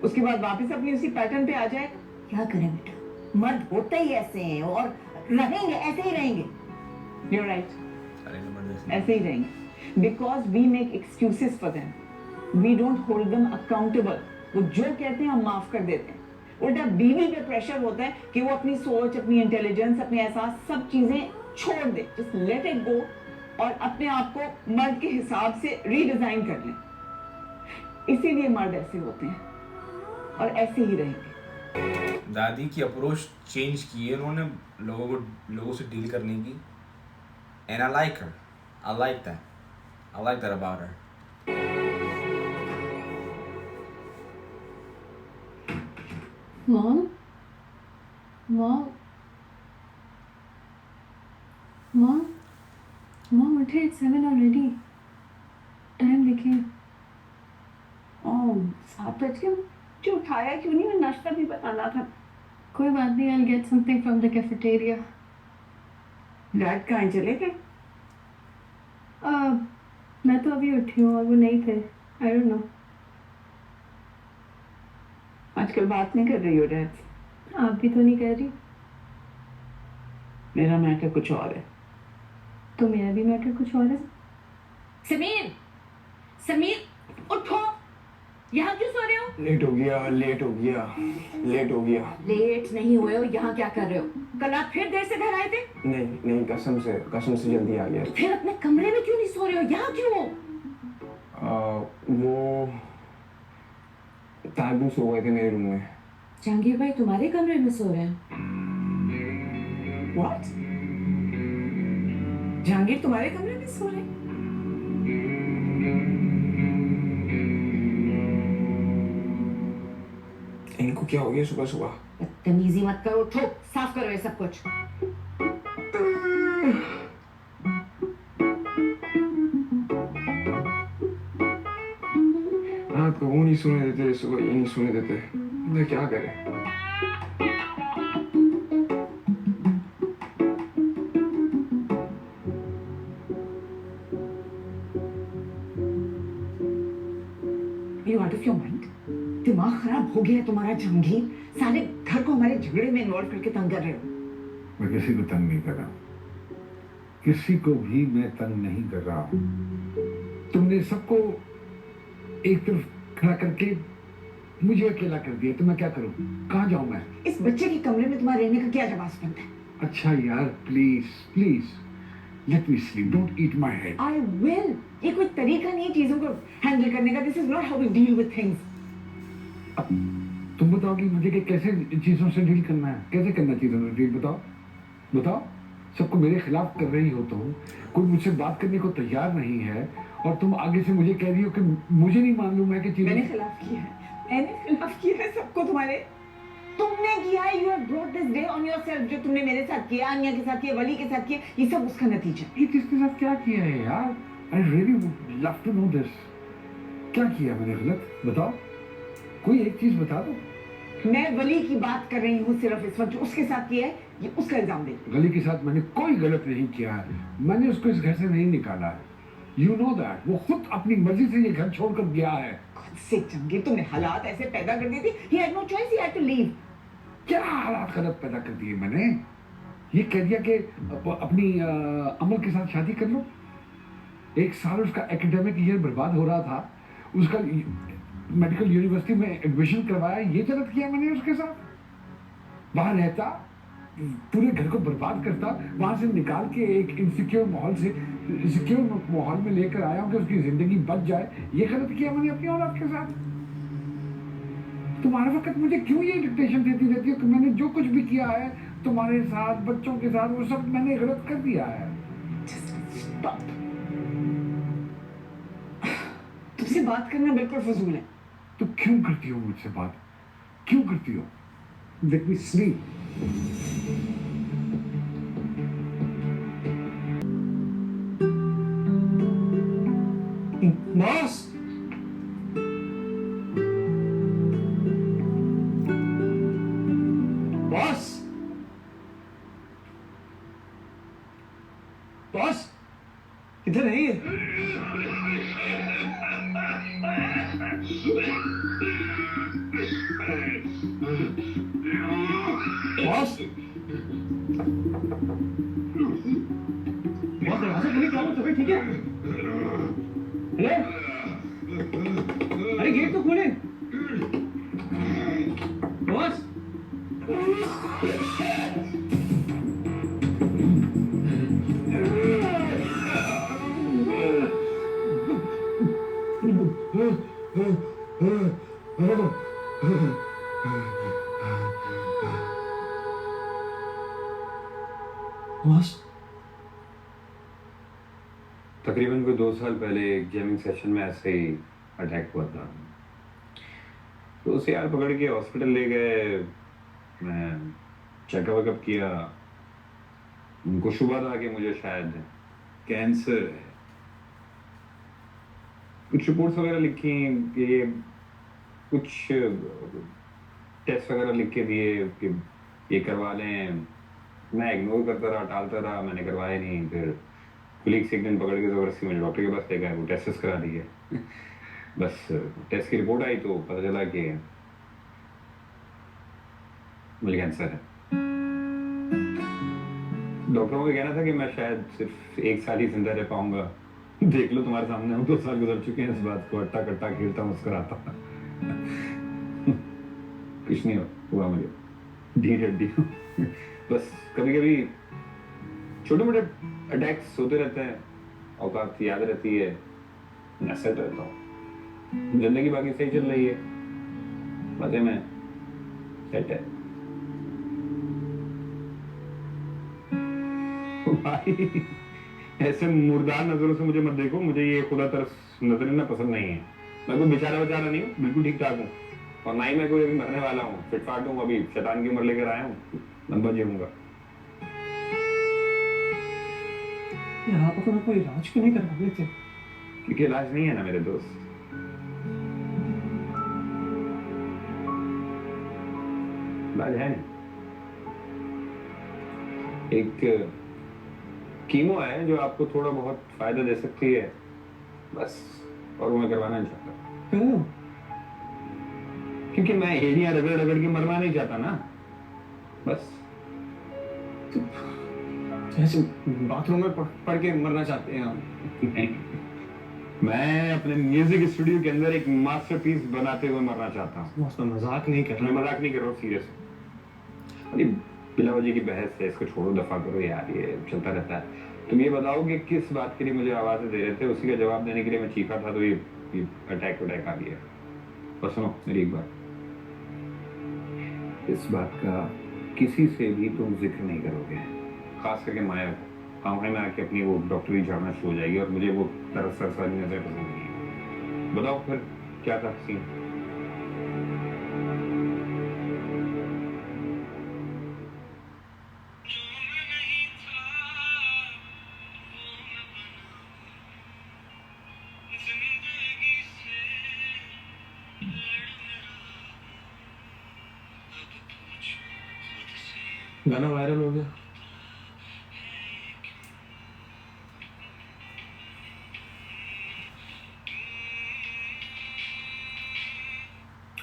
उसके बाद वापस अपनी उसी पैटर्न पे आ जाएगा. क्या करें बेटा, मर्द होते ही ऐसे हैं और रहेंगे, ऐसे ही रहेंगे. You're right. ऐसे ही रहेंगे. Because we make excuses for them. We don't hold them accountable. वो जो कहते हैं हम माफ कर देते हैं. उल्टा बीवी पे प्रेशर होता है कि वो अपनी सोच, अपनी इंटेलिजेंस, अपने एहसास, सब चीजें छोड़ दे. Just let it go और अपने आप को मर्द के हिसाब से रीडिजाइन कर लें. इसीलिए मर्द ऐसे होते हैं और ऐसे ही रहेंगे. दादी की अप्रोच चेंज की है उन्होंने लोगों से डील करने की. And I like her. I like that about her. Mom? Mom, उठे. It's 7 already. टाइम देखिए. ओह, 7 बज गए. जो उठाया क्यों नहीं? मैं नाश्ता भी बनाना था। कोई बात नहीं, I'll get something from the cafeteria. Dad कहाँ चले गए? मैं तो अभी उठी हूँ और वो नहीं थे. I don't know. आजकल बात नहीं कर रही हो डैड से? आप भी तो नहीं कह रही. मेरा मैटर कुछ और है. तो मेरा भी मैटर कुछ और है. समीर, समीर उठो, यहाँ क्यों सो रहे हो? लेट हो गया, लेट हो गया, लेट हो गया. लेट नहीं हुए हो, यहाँ क्या कर रहे हो? कल आप फिर देर से घर आए थे? नहीं नहीं, कसम से जल्दी आ गया. फिर अपने कमरे में क्यों नहीं सो रहे हो? यहाँ क्यों हो? वो ताबू सो गए थे मेरे रूम में. जहांगीर भाई तुम्हारे कमरे में सो रहे हैं? What? जहांगीर तुम्हारे कमरे में सो रहे हैं? इनको क्या हो गया सुबह सुबह? बदतमीजी मत करो, उठो, साफ करो ये सब कुछ. रात को वो नहीं सोने देते, सुबह ये नहीं सोने देते. मैं क्या करें? You out of your mind? दिमाग खराब हो गया है तुम्हारा जहांगीर. सारे घर को हमारे झगड़े में इन्वॉल्व करके तंग कर रहे हो. मैं किसी को तंग नहीं कर रहा हूँ, किसी को भी मैं तंग नहीं कर रहा हूँ. तुमने सबको एक तरफ खड़ा करके मुझे अकेला कर दिया, तो मैं क्या करूँ? कहाँ जाऊँ मैं? इस बच्चे के कमरे में तुम्हारे रहने का क्या जवाब बनता है? अच्छा यार, please please let me sleep, don't eat my head. I will. ये कोई तरीका नहीं है चीजों को हैंडल करने का. This is not how we deal with things. अब तुम बताओ कि मुझे कैसे चीजों से डील करना है, कैसे करना चीजों से डील? बताओ बताओ. सबको मेरे खिलाफ कर रही हो तुम, कोई मुझसे बात करने को तैयार नहीं है, और तुम आगे से मुझे कह रही हो कि मुझे नहीं मालूम है कि चीजें. मैंने खिलाफ किया है. मैंने खिलाफ किया है सबको तुम्हारे. तुमने किया है. You have brought this day on yourself. जो तुमने मेरे साथ किया, आनिया के साथ किया, वली के साथ किया, ये सब उसका नतीजा. ये किसके साथ क्या किया है यार? I really would love to know this. क्या किया मैंने गलत? बताओ, कोई एक चीज बता दो. मैं वली की बात कर रही हूँ सिर्फ इस वक्त. जो उसके साथ किया है, ये उसका इल्जाम दे. गली के साथ मैंने कोई गलत नहीं किया है, मैंने उसको इस घर से नहीं निकाला है. You know that. वो खुद अपनी मर्जी से ये घर छोड़कर गया है. खुद से जहांगीर, तुमने हालात ऐसे पैदा कर दिए थे. He had no choice. He had to leave. क्या हालात गलत पैदा कर दिए मैंने? ये कह दिया कि अपनी अमल के साथ शादी कर लो. एक साल उसका एकेडमिक ईयर बर्बाद हो रहा था, उसका मेडिकल यूनिवर्सिटी में एडमिशन करवाया, ये गलत किया मैंने उसके साथ. वहां रहता, पूरे घर को बर्बाद करता, वहां से निकाल के एक इनसिक्योर माहौल से सिक्योर माहौल में लेकर आया हूं कि उसकी जिंदगी बच जाए. ये गलत किया मैंने अपनी औलाद के साथ. तुम्हारे वक्त मुझे क्यों ये डिक्टेशन देती रहती है कि मैंने जो कुछ भी किया है तुम्हारे साथ, बच्चों के साथ, वो सब मैंने गलत कर दिया है. Stop. तुमसे बात करना बिल्कुल फजूल है. तो क्यों करती हो मुझसे बात? क्यों करती हो? Let me sleep. Boss, boss, boss, इधर नहीं है. बॉस, बॉस दरवाजा खोलिए. क्या बात हो गई? ठीक है? हेलो, अरे गेट तो खोले. बॉस, बॉस, तकरीबन कोई 2 साल पहले एक जेमिंग सेशन में ऐसे ही अटैक हुआ था. तो उसे यार पकड़ के हॉस्पिटल ले गए. मैं चेकअप वेकअप किया. उनको शुबा था कि मुझे शायद कैंसर है. कुछ रिपोर्ट्स वगैरह लिखी कि कुछ टेस्ट वगैरह लिख के दिए कि ये करवा लें। मैं इग्नोर करता रहा, टालता रहा, मैंने करवाया नहीं। फिर कुलीग से एक दिन पकड़ के ज़बरदस्ती मुझे डॉक्टर के पास ले गए, वो टेस्ट करा दिए। बस टेस्ट की रिपोर्ट आई तो पता चला कि मुझे कैंसर है। डॉक्टरों का कहना था कि मैं शायद सिर्फ 1 साल ही जिंदा रह पाऊंगा। देख लो तुम्हारे सामने हूँ, 2 साल गुजर चुके हैं इस बात को, अट्टा कट्टा खेलता मुस्कुराता। कुछ नहीं हुआ मुझे, ढीठ हड्डी हूँ। बस कभी कभी छोटे मोटे अटैक्स होते रहते हैं, औकात याद रहती है, मैं सेट रहता हूँ। जिंदगी बाकी सही चल रही है, मजे में सेट है। भाई ऐसे मुर्दार नजरों से मुझे मत देखो, मुझे ये खुदा तरस नजरें ना पसंद नहीं है। मैं कोई बेचारा नहीं हूँ, बिल्कुल ठीक ठाक हूँ, और ना ही मैं कोई अभी मरने वाला हूँ। फिटफाट हूँ, अभी शैतान की उम्र लेकर आया हूँ, लंबा जीऊंगा। आप अपना कोई इलाज क्यों नहीं करवा लेते? क्योंकि इलाज नहीं है ना मेरे दोस्त। इलाज है नहीं। एक कीमो है जो आपको थोड़ा बहुत फायदा दे सकती है, बस, और वो मैं करवाना नहीं चाहता। क्यों? क्योंकि मैं एड़ियां रगड़ रगड़ के मरना नहीं चाहता ना, बस। जैसे बाथरूम में पड़ के मरना चाहते हैं आप? नहीं, मैं अपने म्यूजिक स्टूडियो के अंदर एक मास्टरपीस बनाते हुए मरना चाहता हूँ। उसका मजाक नहीं कर मैं रहा। मजाक नहीं कर रहा हूँ, सीरियस। अरे बिला वजह की बहस है, इसको छोड़ो, दफा करो यार, ये चलता रहता है। तुम ये बताओ कि किस बात के लिए मुझे आवाजें दे रहे थे, उसी का जवाब देने के लिए मैं चीखा था, तो ये अटैक आ गया। बस सुनो मेरी एक बात, इस बात का किसी से भी तुम जिक्र नहीं करोगे, खास करके माया को। आंखें में आके अपनी वो डॉक्टरी झाड़ना शुरू हो जाएगी, और मुझे वो तरस सरसारी नजर पसंद नहीं है। बताओ फिर क्या था सीन? गाना वायरल हो गया।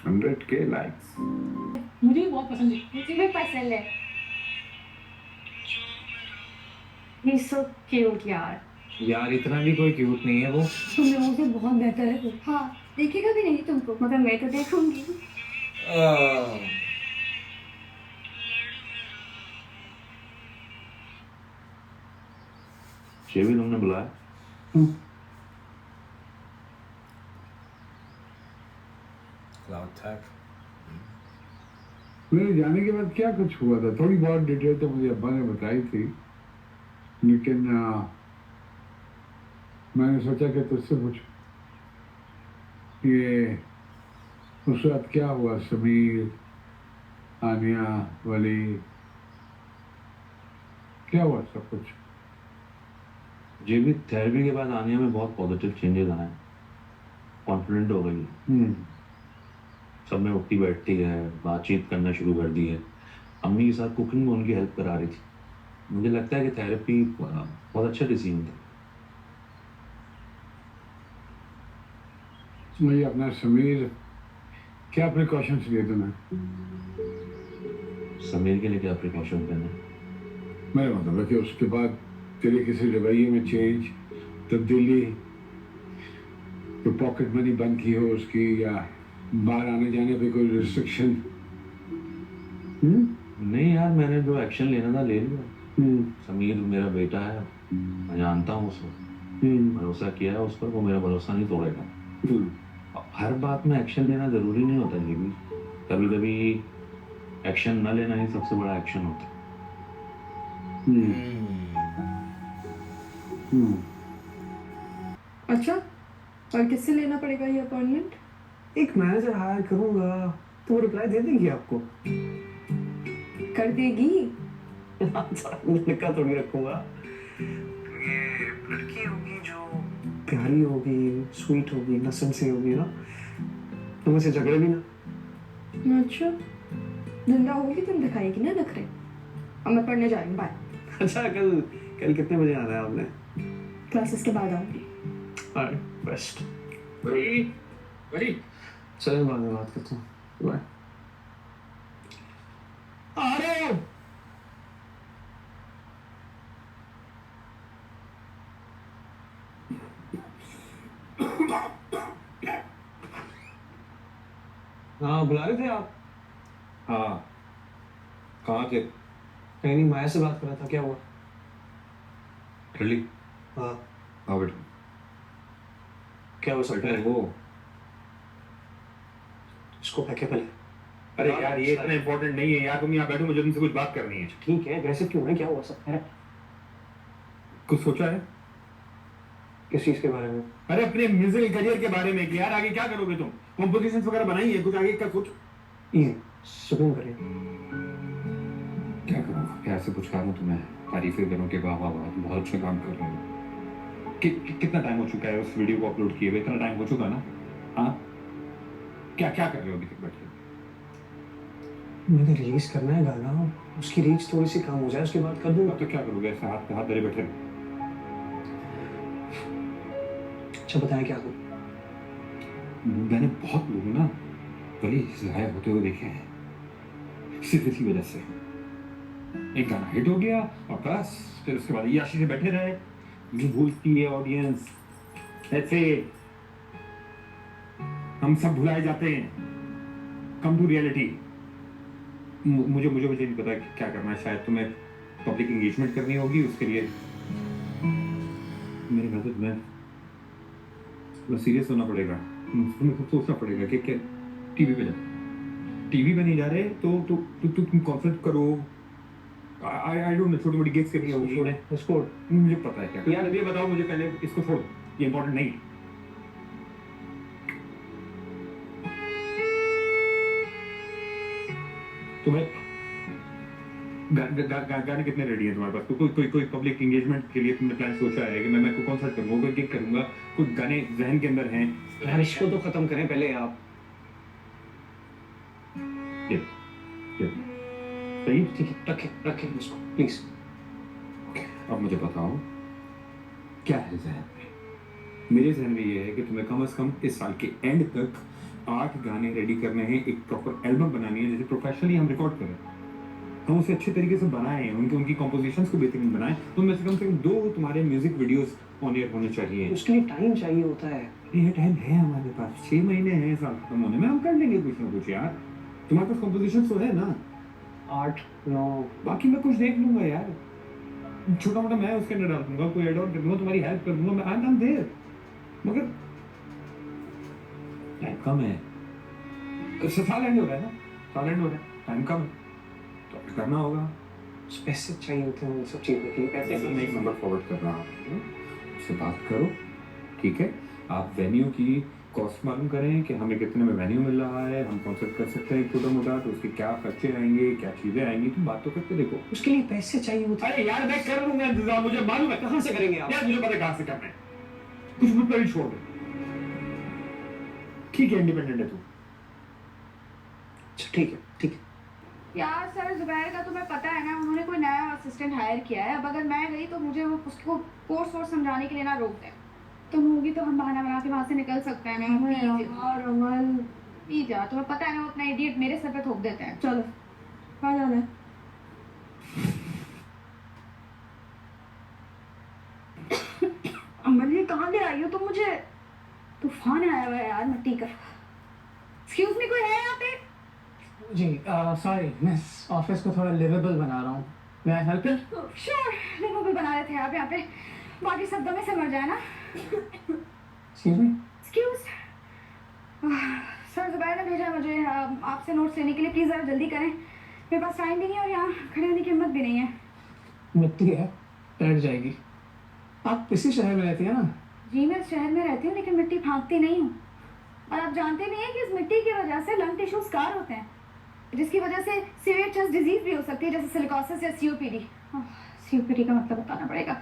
$100K likes. मुझे भी बहुत पसंद है। मुझे भी पसंद है। He is so cute यार। यार इतना भी कोई क्यूट नहीं है वो। तुम लोगों से बहुत बेहतर है वो। हाँ, देखेगा भी नहीं तुमको, मगर मैं तो देखूंगी। ये भी तुमने बुलाया? Cloud tag. मेरे जाने के बाद क्या कुछ हुआ था, थोड़ी बहुत डिटेल तो मुझे अब्बा ने बताई थी, लेकिन मैंने सोचा कि तुझसे पूछूं ये उस वक्त क्या हुआ। समीर, आनिया, वली, क्या हुआ सब कुछ? ये भी थेरेपी के बाद आनिया में बहुत पॉजिटिव चेंजेस आए, कॉन्फिडेंट हो गई है, सब में उठती बैठती है, बातचीत करना शुरू कर दी है। अम्मी के साथ कुकिंग में उनकी हेल्प करा रही थी। मुझे लगता है कि थेरेपी बहुत अच्छा डिसीजन था। मुझे अपना समीर, क्या प्रिकॉशंस लिए तुम्हें? समीर के लिए क्या प्रिकॉशन करना? मेरा मतलब है कि उसके बाद तेरे किसी रवैये में चेंज, तब्दीली, तो पॉकेट मनी बंद की हो उसकी, या बाहर आने जाने पे कोई रिस्ट्रिक्शन? नहीं यार, मैंने जो एक्शन लेना था ले लिया। समीर मेरा बेटा है, मैं जानता हूँ उसको, भरोसा किया है उस पर, वो मेरा भरोसा नहीं तोड़ेगा। हर बात में एक्शन लेना जरूरी नहीं होता जी भी, कभी कभी एक्शन न लेना ही सबसे बड़ा एक्शन होता है। अच्छा, और किससे लेना पड़ेगा ये अपॉइंटमेंट? एक मैनेजर हायर करूंगा तो वो रिप्लाई दे देगी आपको। कर देगी? लड़का थोड़ी रखूंगा। ये लड़की होगी जो प्यारी होगी, स्वीट होगी, नसन से होगी ना, तो तुम मुझसे झगड़े भी ना। अच्छा, जिंदा होगी तुम दिखाएगी ना नखरे। अब मैं पढ़ने जा रही हूँ, बाय। अच्छा, कल कल कितने बजे आना है आपने? क्लासेस के बाद आऊंगी। बेस्ट। बड़ी चलो बाद में बात करता हूँ, बाय। आ रहे हो? हाँ, बुला रहे थे आप? हाँ, कहाँ थे? कहीं नहीं, माया से बात कर रहा था, क्या हुआ? रली, हाँ, आओ बेटा। क्या हो सकता है? वो इसको फेंके पहले। अरे यार, ये इतना इम्पोर्टेंट नहीं है यार, तुम यहाँ बैठो, मुझे तुमसे कुछ बात करनी है। ठीक है, एग्रेसिव क्यों है, क्या हुआ सब है? कुछ सोचा है? किस चीज के बारे में? अरे अपने म्यूजिक करियर के बारे में कि यार आगे क्या करोगे तुम? कॉम्पोजिशंस वगैरह बनाई है, कुछ आगे का सोचो। इजी, सुकून करिए। क्या करूँ? प्यार से पूछा रहा तुम्हें, तारीफें करूँ कि वाह वाह वाह, तुम बहुत अच्छा काम कर रहे हो। कितना टाइम हो चुका है उस वीडियो को अपलोड किए हुए? इतना टाइम हो चुका ना? हाँ, क्या क्या कर रहे हो अभी तक बैठे? मैंने रिलीज करना है गाना, उसकी रीच थोड़ी सी कम हो जाए, उसके बाद कर दूंगा। तो क्या करोगे? ऐसे हाथ पे हाथ धरे बैठे रहो? अच्छा बताएं क्या करूं? मैंने बहुत लोग ना बड़ी ज़ाहिर होते हुए देखे हैं, सिर्फ इसी वजह से। एक गाना हिट हो गया और बस फिर उसके बाद याशी से बैठे रहे, ये भूलती है ऑडियंस। ऐसे हम सब भुलाए जाते हैं। Come to reality. मुझे मुझे मुझे नहीं पता क्या करना है। शायद तुम्हें पब्लिक एंगेजमेंट करनी होगी, उसके लिए मेरे ख्याल से तुम्हें सीरियस होना पड़ेगा। तुम्हें खुद सोचना पड़ेगा कि क्या टीवी पे टीवी पे नहीं जा रहे तो तुम कॉन्सेंट्रेट करो। आई डोंट नो, छोटी मोटी गिग्स करनी होगी। छोड़े इसको, मुझे पता है क्या यार ये बताओ मुझे पहले, इसको छोड़ो, ये इंपॉर्टेंट नहीं है। तुम्हें गाने कितने रेडी हैं तुम्हारे पास? कोई पब्लिक एंगेजमेंट के लिए तुमने प्लान सोचा है कि मैं कोई कॉन्सर्ट करूंगा, कोई गिग करूंगा, कुछ गाने जहन के अंदर हैं? यार इसको तो खत्म करें पहले आप। सही, ठीक है, रखें इसको प्लीज। अब मुझे बताओ क्या है जहन में? मेरे जहन में ये है कि तुम्हें कम से कम इस साल के एंड तक 8 गाने रेडी करने हैं, एक प्रॉपर एल्बम बनानी है, जैसे प्रोफेशनली हम रिकॉर्ड करें, हम उसे अच्छे तरीके से बनाएं, उनकी कॉम्पोजिशंस को बेहतरीन बनाएं। तो उनमें से कम 2 तुम्हारे म्यूजिक वीडियोस ऑन एयर होने चाहिए। उसके लिए टाइम चाहिए होता है। ये टाइम है हमारे पास, 6 महीने हैं साल खत्म होने में, हम कर लेंगे कुछ ना कुछ यार। तुम्हारे पास कॉम्पोजिशन तो है ना? 8 9, बाकी मैं कुछ देख लूंगा यार, छोटा मोटा मैं उसके अंदर डाल दूंगा, कोई एड ऑन कर दूंगा, तुम्हारी हेल्प कर दूंगा, मैं आई एम देयर। मगर टाइम कम है, साल एंड हो रहा है ना, साल एंड हो रहा है, टाइम कम है, तो करना होगा। पैसे चाहिए होते हैं उन सब चीज़ों के लिए। पैसे मैं एक नंबर फॉरवर्ड कर रहा हूँ, उससे बात करो, ठीक है? आप वेन्यू की कॉस्ट मालूम करें कि हमें कितने में वेन्यू मिल रहा है, हम कॉन्सर्ट कर सकते हैं छोटा मोटा, तो उसके क्या खर्चे आएंगे, क्या चीज़ें आएंगी, तुम बात तो करके देखो। उसके लिए पैसे चाहिए होते हैं। अरे यार मैं कर लूंगा इंतजाम, मुझे मालूम है। कहाँ से करेंगे आप? यार मुझे पता है कहाँ से करना है, कुछ मुझ पर भी छोड़ दे। ठीक है, इंडिपेंडेंट है तू। अच्छा ठीक है, ठीक है। यार सर, जुबैर का तुम्हें पता है ना, उन्होंने कोई नया असिस्टेंट हायर किया है। अब अगर मैं गई तो मुझे वो उसको कोर्स वोर्स समझाने के लिए ना रोक दें। तुम होगी तो हम बहाना बना के वहाँ से निकल सकते हैं। और अमल प्लीज यार, तुम्हें पता है ना वो अपना इडियट मेरे सर पे थोप देते हैं। चलो, कहाँ जाना है? अमल ये कहाँ ले आई हो तुम मुझे? तूफान आया हुआ है यार मिट्टी का। एक्सक्यूज मी, कोई है यहाँ पे? जी सॉरी मिस, ऑफिस को थोड़ा लिवेबल बना रहा हूँ। मैं हेल्प यू? श्योर, लिवेबल बना रहे थे आप यहाँ पे, बाकी सब दमे से मर जाए ना। Excuse me? Excuse sir, Zubair ने भेजा है मुझे आपसे नोट्स लेने के लिए। प्लीज़ ज़रा जल्दी करें, मेरे पास टाइम भी नहीं है और यहाँ खड़े होने की हिम्मत भी नहीं है। मिट्टी है, बैठ जाएगी। आप इसी शहर में रहती है ना? जी मैं इस शहर में रहती हूँ, लेकिन मिट्टी फाँकती नहीं हूँ। और आप जानते भी हैं कि इस मिट्टी की वजह से लंग टिश्यू स्कार होते हैं, जिसकी वजह से सीवियर चेस्ट डिजीज भी हो सकती है, जैसे सिलिकोसिस या COPD। COPD का मतलब बताना पड़ेगा।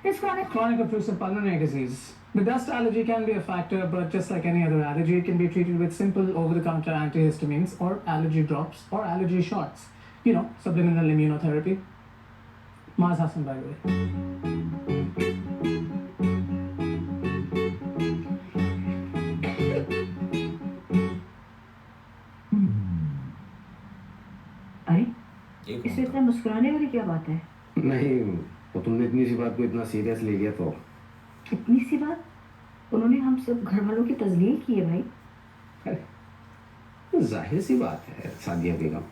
It's chronic. Chronic obstructive pulmonary disease. The dust allergy can be a factor, but just like any other allergy, it can be treated with simple over-the-counter antihistamines or allergy drops or allergy shots. You know, subliminal immunotherapy. Mars Hassan, by the way. अरे ये कौन इसमें था? इतना मुस्कुराने वाली क्या बात है? नहीं, वो तुमने इतनी सी बात को इतना सीरियस ले लिया तो इतनी सी बात? उन्होंने हम सब घर वालों की तजलील की है भाई। अरे जाहिर सी बात है सादिया बेगम।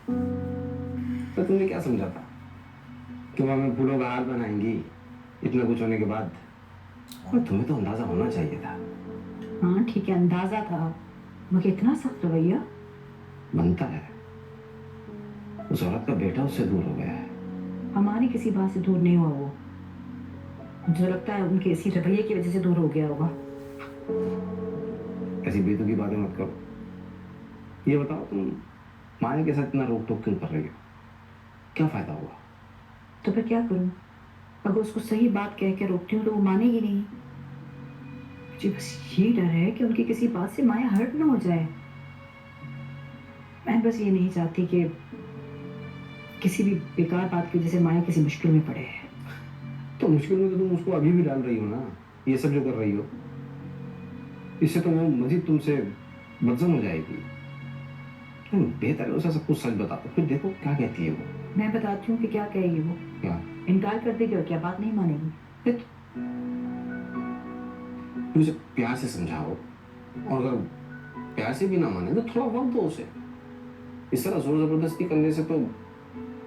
तो तुमने क्या समझा था? तुम हमें फूलों का हार बनाएंगी इतना कुछ होने के बाद? और तुम्हें तो अंदाजा होना चाहिए था। हाँ ठीक है, अंदाजा था, मगर इतना सख्त रवैया? बनता है। उस औरत का बेटा उससे दूर हो गया है। हमारी किसी बात से दूर नहीं हुआ वो। मुझे लगता है उनके इसी रवैये की वजह से दूर हो गया होगा। ऐसी बेतुकी बातें मत करो। ये बताओ तुम माया के साथ इतना रोक टोक क्यों कर रही हो? क्या फायदा हुआ? तो फिर क्या करूं? अगर उसको सही बात कह के रोकती हूँ तो वो मानेगी नहीं। मुझे बस ये डर है कि उनकी किसी बात से माया हर्ट ना हो जाए। मैं बस ये नहीं चाहती कि किसी भी बेकार बात की वजह से माया किसी मुश्किल में पड़े। तो मुश्किल में तो तुम उसको अभी भी डाल रही हो ना, ये सब जो कर रही हो। इससे तो वो मजीद तुमसे बदजम हो जाएगी। बेहतर है उसे सब कुछ सच बता दो, फिर देखो क्या कहती है वो। मैं बताती हूँ कि क्या कहेगी वो। क्या? इनकार कर देगी और क्या बात नहीं मानेगी फिर? तुम उसे प्यार से समझाओ, और अगर प्यार से भी ना माने तो थोड़ा वक्त दो उसे। इस तरह जोर जबरदस्ती करने से तो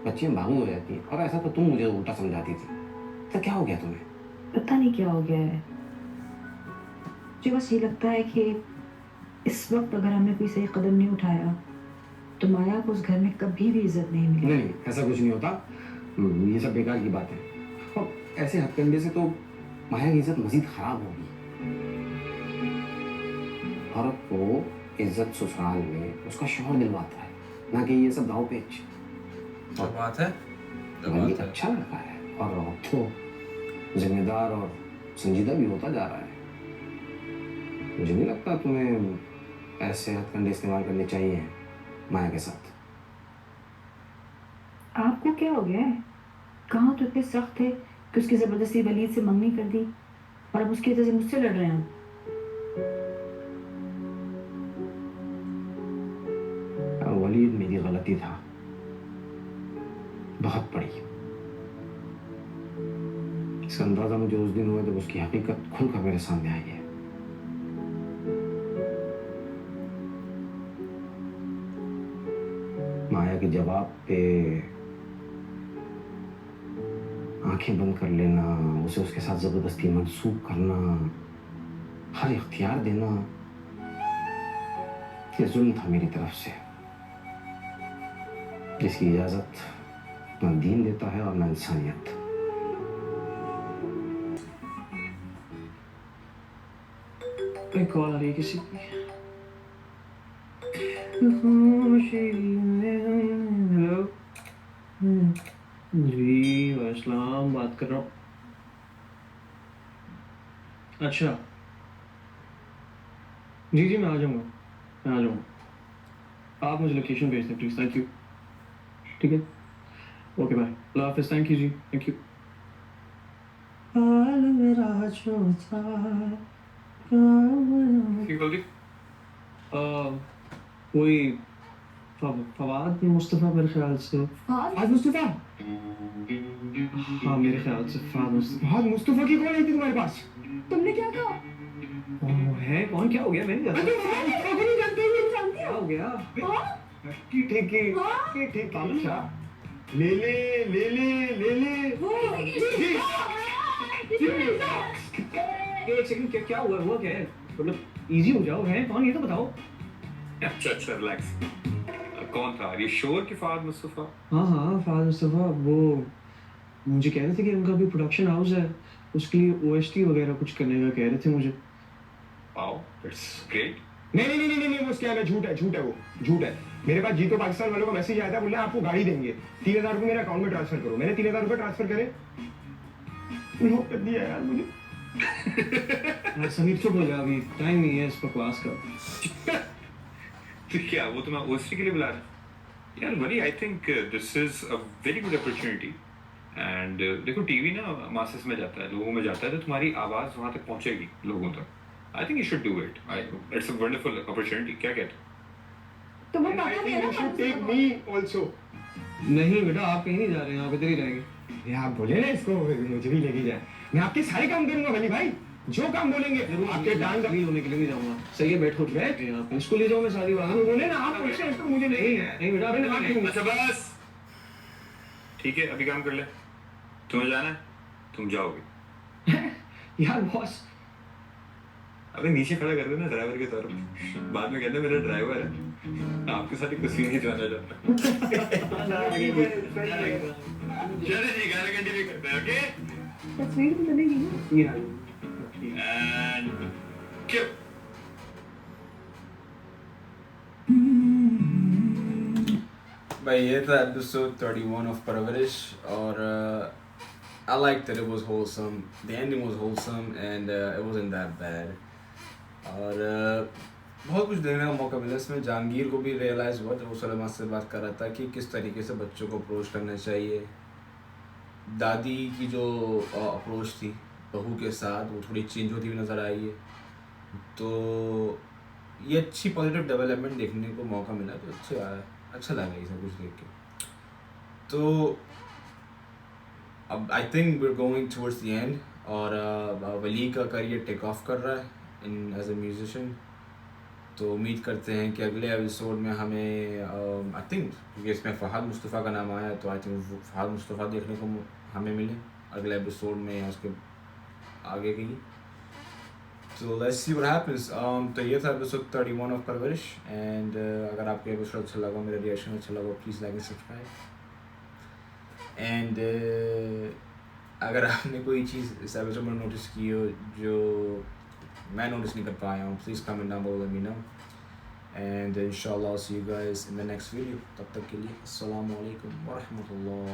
बच्चियां भागू हो जाती हैं। और ऐसा तो तुम मुझे उल्टा समझाती थी। तो क्या हो गया तुम्हें? पता नहीं क्या हो गया है। मुझे बस ये लगता है कि इस वक्त अगर हमने कोई सही कदम नहीं उठाया तो माया को उस घर में कभी भी इज्जत नहीं मिलेगी। नहीं, ऐसा कुछ नहीं होता। ये सब बेकार की बात है। और ऐसे हथकंडे से तो माया की इज्जत मजीद खराब होगी। औरत को इज्जत ससुराल में उसका शौहर दिलवाता है, ना कि ये सब दाव पेच। क्या बात है? ये अच्छा लड़का है और अब तो जिम्मेदार और संजीदा भी होता जा रहा है। मुझे नहीं लगता तुम्हें ऐसे हथकंडे इस्तेमाल करने चाहिए माया के साथ। आपको क्या हो गया है? कहाँ तो इतने सख्त थे कि उसकी जबरदस्ती वलीद से मंगनी कर दी और अब उसकी वजह से मुझसे लड़ रहे हैं। वलीद मेरी गलती था, बहुत बड़ी। इसका अंदाजा मुझे उस दिन हुआ जब उसकी हकीकत खुलकर मेरे सामने आई है। माया के जवाब पे आंखें बंद कर लेना, उसे उसके साथ जबरदस्ती मंसूब करना, हर इख्तियार देना, ये जुल्म था मेरी तरफ से, जिसकी इजाजत ना दीन देता है और ना इंसानियत। एक कॉल आ रही है किसी की। हेलो जी, वालेकुम, बात कर रहा हूँ। अच्छा जी जी, मैं आ जाऊँगा, मैं आ जाऊँगा। आप मुझे लोकेशन भेज दें प्लीज़। Thank you. ठीक है, ओके बाय, अल्लाह हाफिज़। थैंक यू जी, थैंक यू। हाल मेरा जो था ठीक हो गई? वही फवाद मुस्तफ़ा मेरे ख्याल से। फहद मुस्तफा? हाँ मेरे ख्याल से फवाद मुस्तफ़ा। फहद मुस्तफा की कॉल आई थी तुम्हारे पास? तुमने क्या कहा? ओह, है कौन? क्या हो गया? मैंने अरे क्या नहीं जानते हो, नहीं जानते क्या हो गया? की ठीक अच्छा, ले ले ले ले ले ले। एक सेकंड, क्या हुआ? हुआ क्या है? मतलब इजी हो जाओ, है कौन ये तो बताओ। अच्छा रिलैक्स। कौन था? ये श्योर कि फहद मुस्तफा? हाँ फहद मुस्तफ़ा, वो मुझे कह रहे थे कि उनका भी प्रोडक्शन हाउस है, उसके लिए OST वगैरह कुछ करने का कह रहे थे मुझे। Wow, that's great. नहीं, वो स्कैम है, झूठ है वो, झूठ है। मेरे पास जीतो पाकिस्तान वालों का मैसेज आया था, बोल रहे हैं आपको गाड़ी देंगे, 3000 रुपये मेरे अकाउंट में ट्रांसफर करो। मैंने 3000 रुपये ट्रांसफर करे, ब्लॉक कर दिया यार मुझे। यार समीर चुप हो जा, अभी टाइम नहीं है इस पर क्लास का। तो क्या वो तुम्हें ओएसटी के लिए बुला रहे हैं? यार Wali I think this is a very good opportunity and देखो टीवी ना मासेस में जाता है, लोगों में जाता है, तो तुम्हारी आवाज वहां तक पहुंचेगी लोगों तक। आई think you should do it. It's a wonderful opportunity. क्या कहते हो? तुम्हें पता नहीं है ना टेक मी आल्सो। नहीं बेटा, आप कहीं नहीं जा रहे हैं, आप इधर ही रहेंगे। ये आप बोले ना इसको मुझे भी लेके जाए, मैं आपके सारे काम करूंगा वली भाई, जो काम बोलेंगे। आपके डांस नहीं होने के लिए नहीं जाऊंगा। सही है, बैठो बैठ। आप इसको ले जाओ, मैं सारी बात बोले ना आप बोलते हैं तो मुझे नहीं है। नहीं बेटा, अभी आप अच्छा बस ठीक है, अभी काम कर ले। तुम्हें जाना है, तुम जाओगे। यार बॉस, अबे नीचे खड़ा कर देना ड्राइवर के तौर पे, बाद में कहते मेरा ड्राइवर है, आपके साथ कुछ नहीं जाना चाहता। चलो जी, गाना कंटिन्यू करते हैं। ओके, तस्वीर भी बनेगी ना। एंड क्यों भाई ये था एपिसोड 31 ऑफ परवरिश, और I liked that it was wholesome. The ending was wholesome and it wasn't that bad. और बहुत कुछ देखने का मौका मिला इसमें। जहांगीर को भी रियलाइज़ हुआ जब वो सलेमा से बात कर रहा था कि किस तरीके से बच्चों को अप्रोच करना चाहिए। दादी की जो अप्रोच थी बहू के साथ, वो थोड़ी चेंज होती हुई नज़र आई है। तो ये अच्छी पॉजिटिव डेवलपमेंट देखने को मौका मिला, तो अच्छा लगा ये सब कुछ देख के। तो अब I think we are going towards the end, और वली का करियर टेक ऑफ कर रहा है इन एज अ म्यूजिशियन। तो उम्मीद करते हैं कि अगले एपिसोड में हमें आई थिंक, क्योंकि इसमें फ़हाद मुस्तफ़ा का नाम आया, तो आई थिंक फ़हाद मुस्तफ़ा देखने को हमें मिले अगले एपिसोड में या उसके आगे की। तो लेट्स सी व्हाट हैपेंस। तो ये था एपिसोड 31 ऑफ परवरिश, एंड अगर आपको एपिसोड अच्छा लगा, मेरा रिएक्शन अच्छा लगा, please like and subscribe. And अगर आपने कोई चीज़ इस एपिसोड में नोटिस की हो जो मैं नोटिस नहीं कर पाया हूँ, please comment down below, let me know. And इंशाल्लाह see you guys in the next video. तब तक के लिए अस्सलाम वालेकुम व रहमतुल्लाह।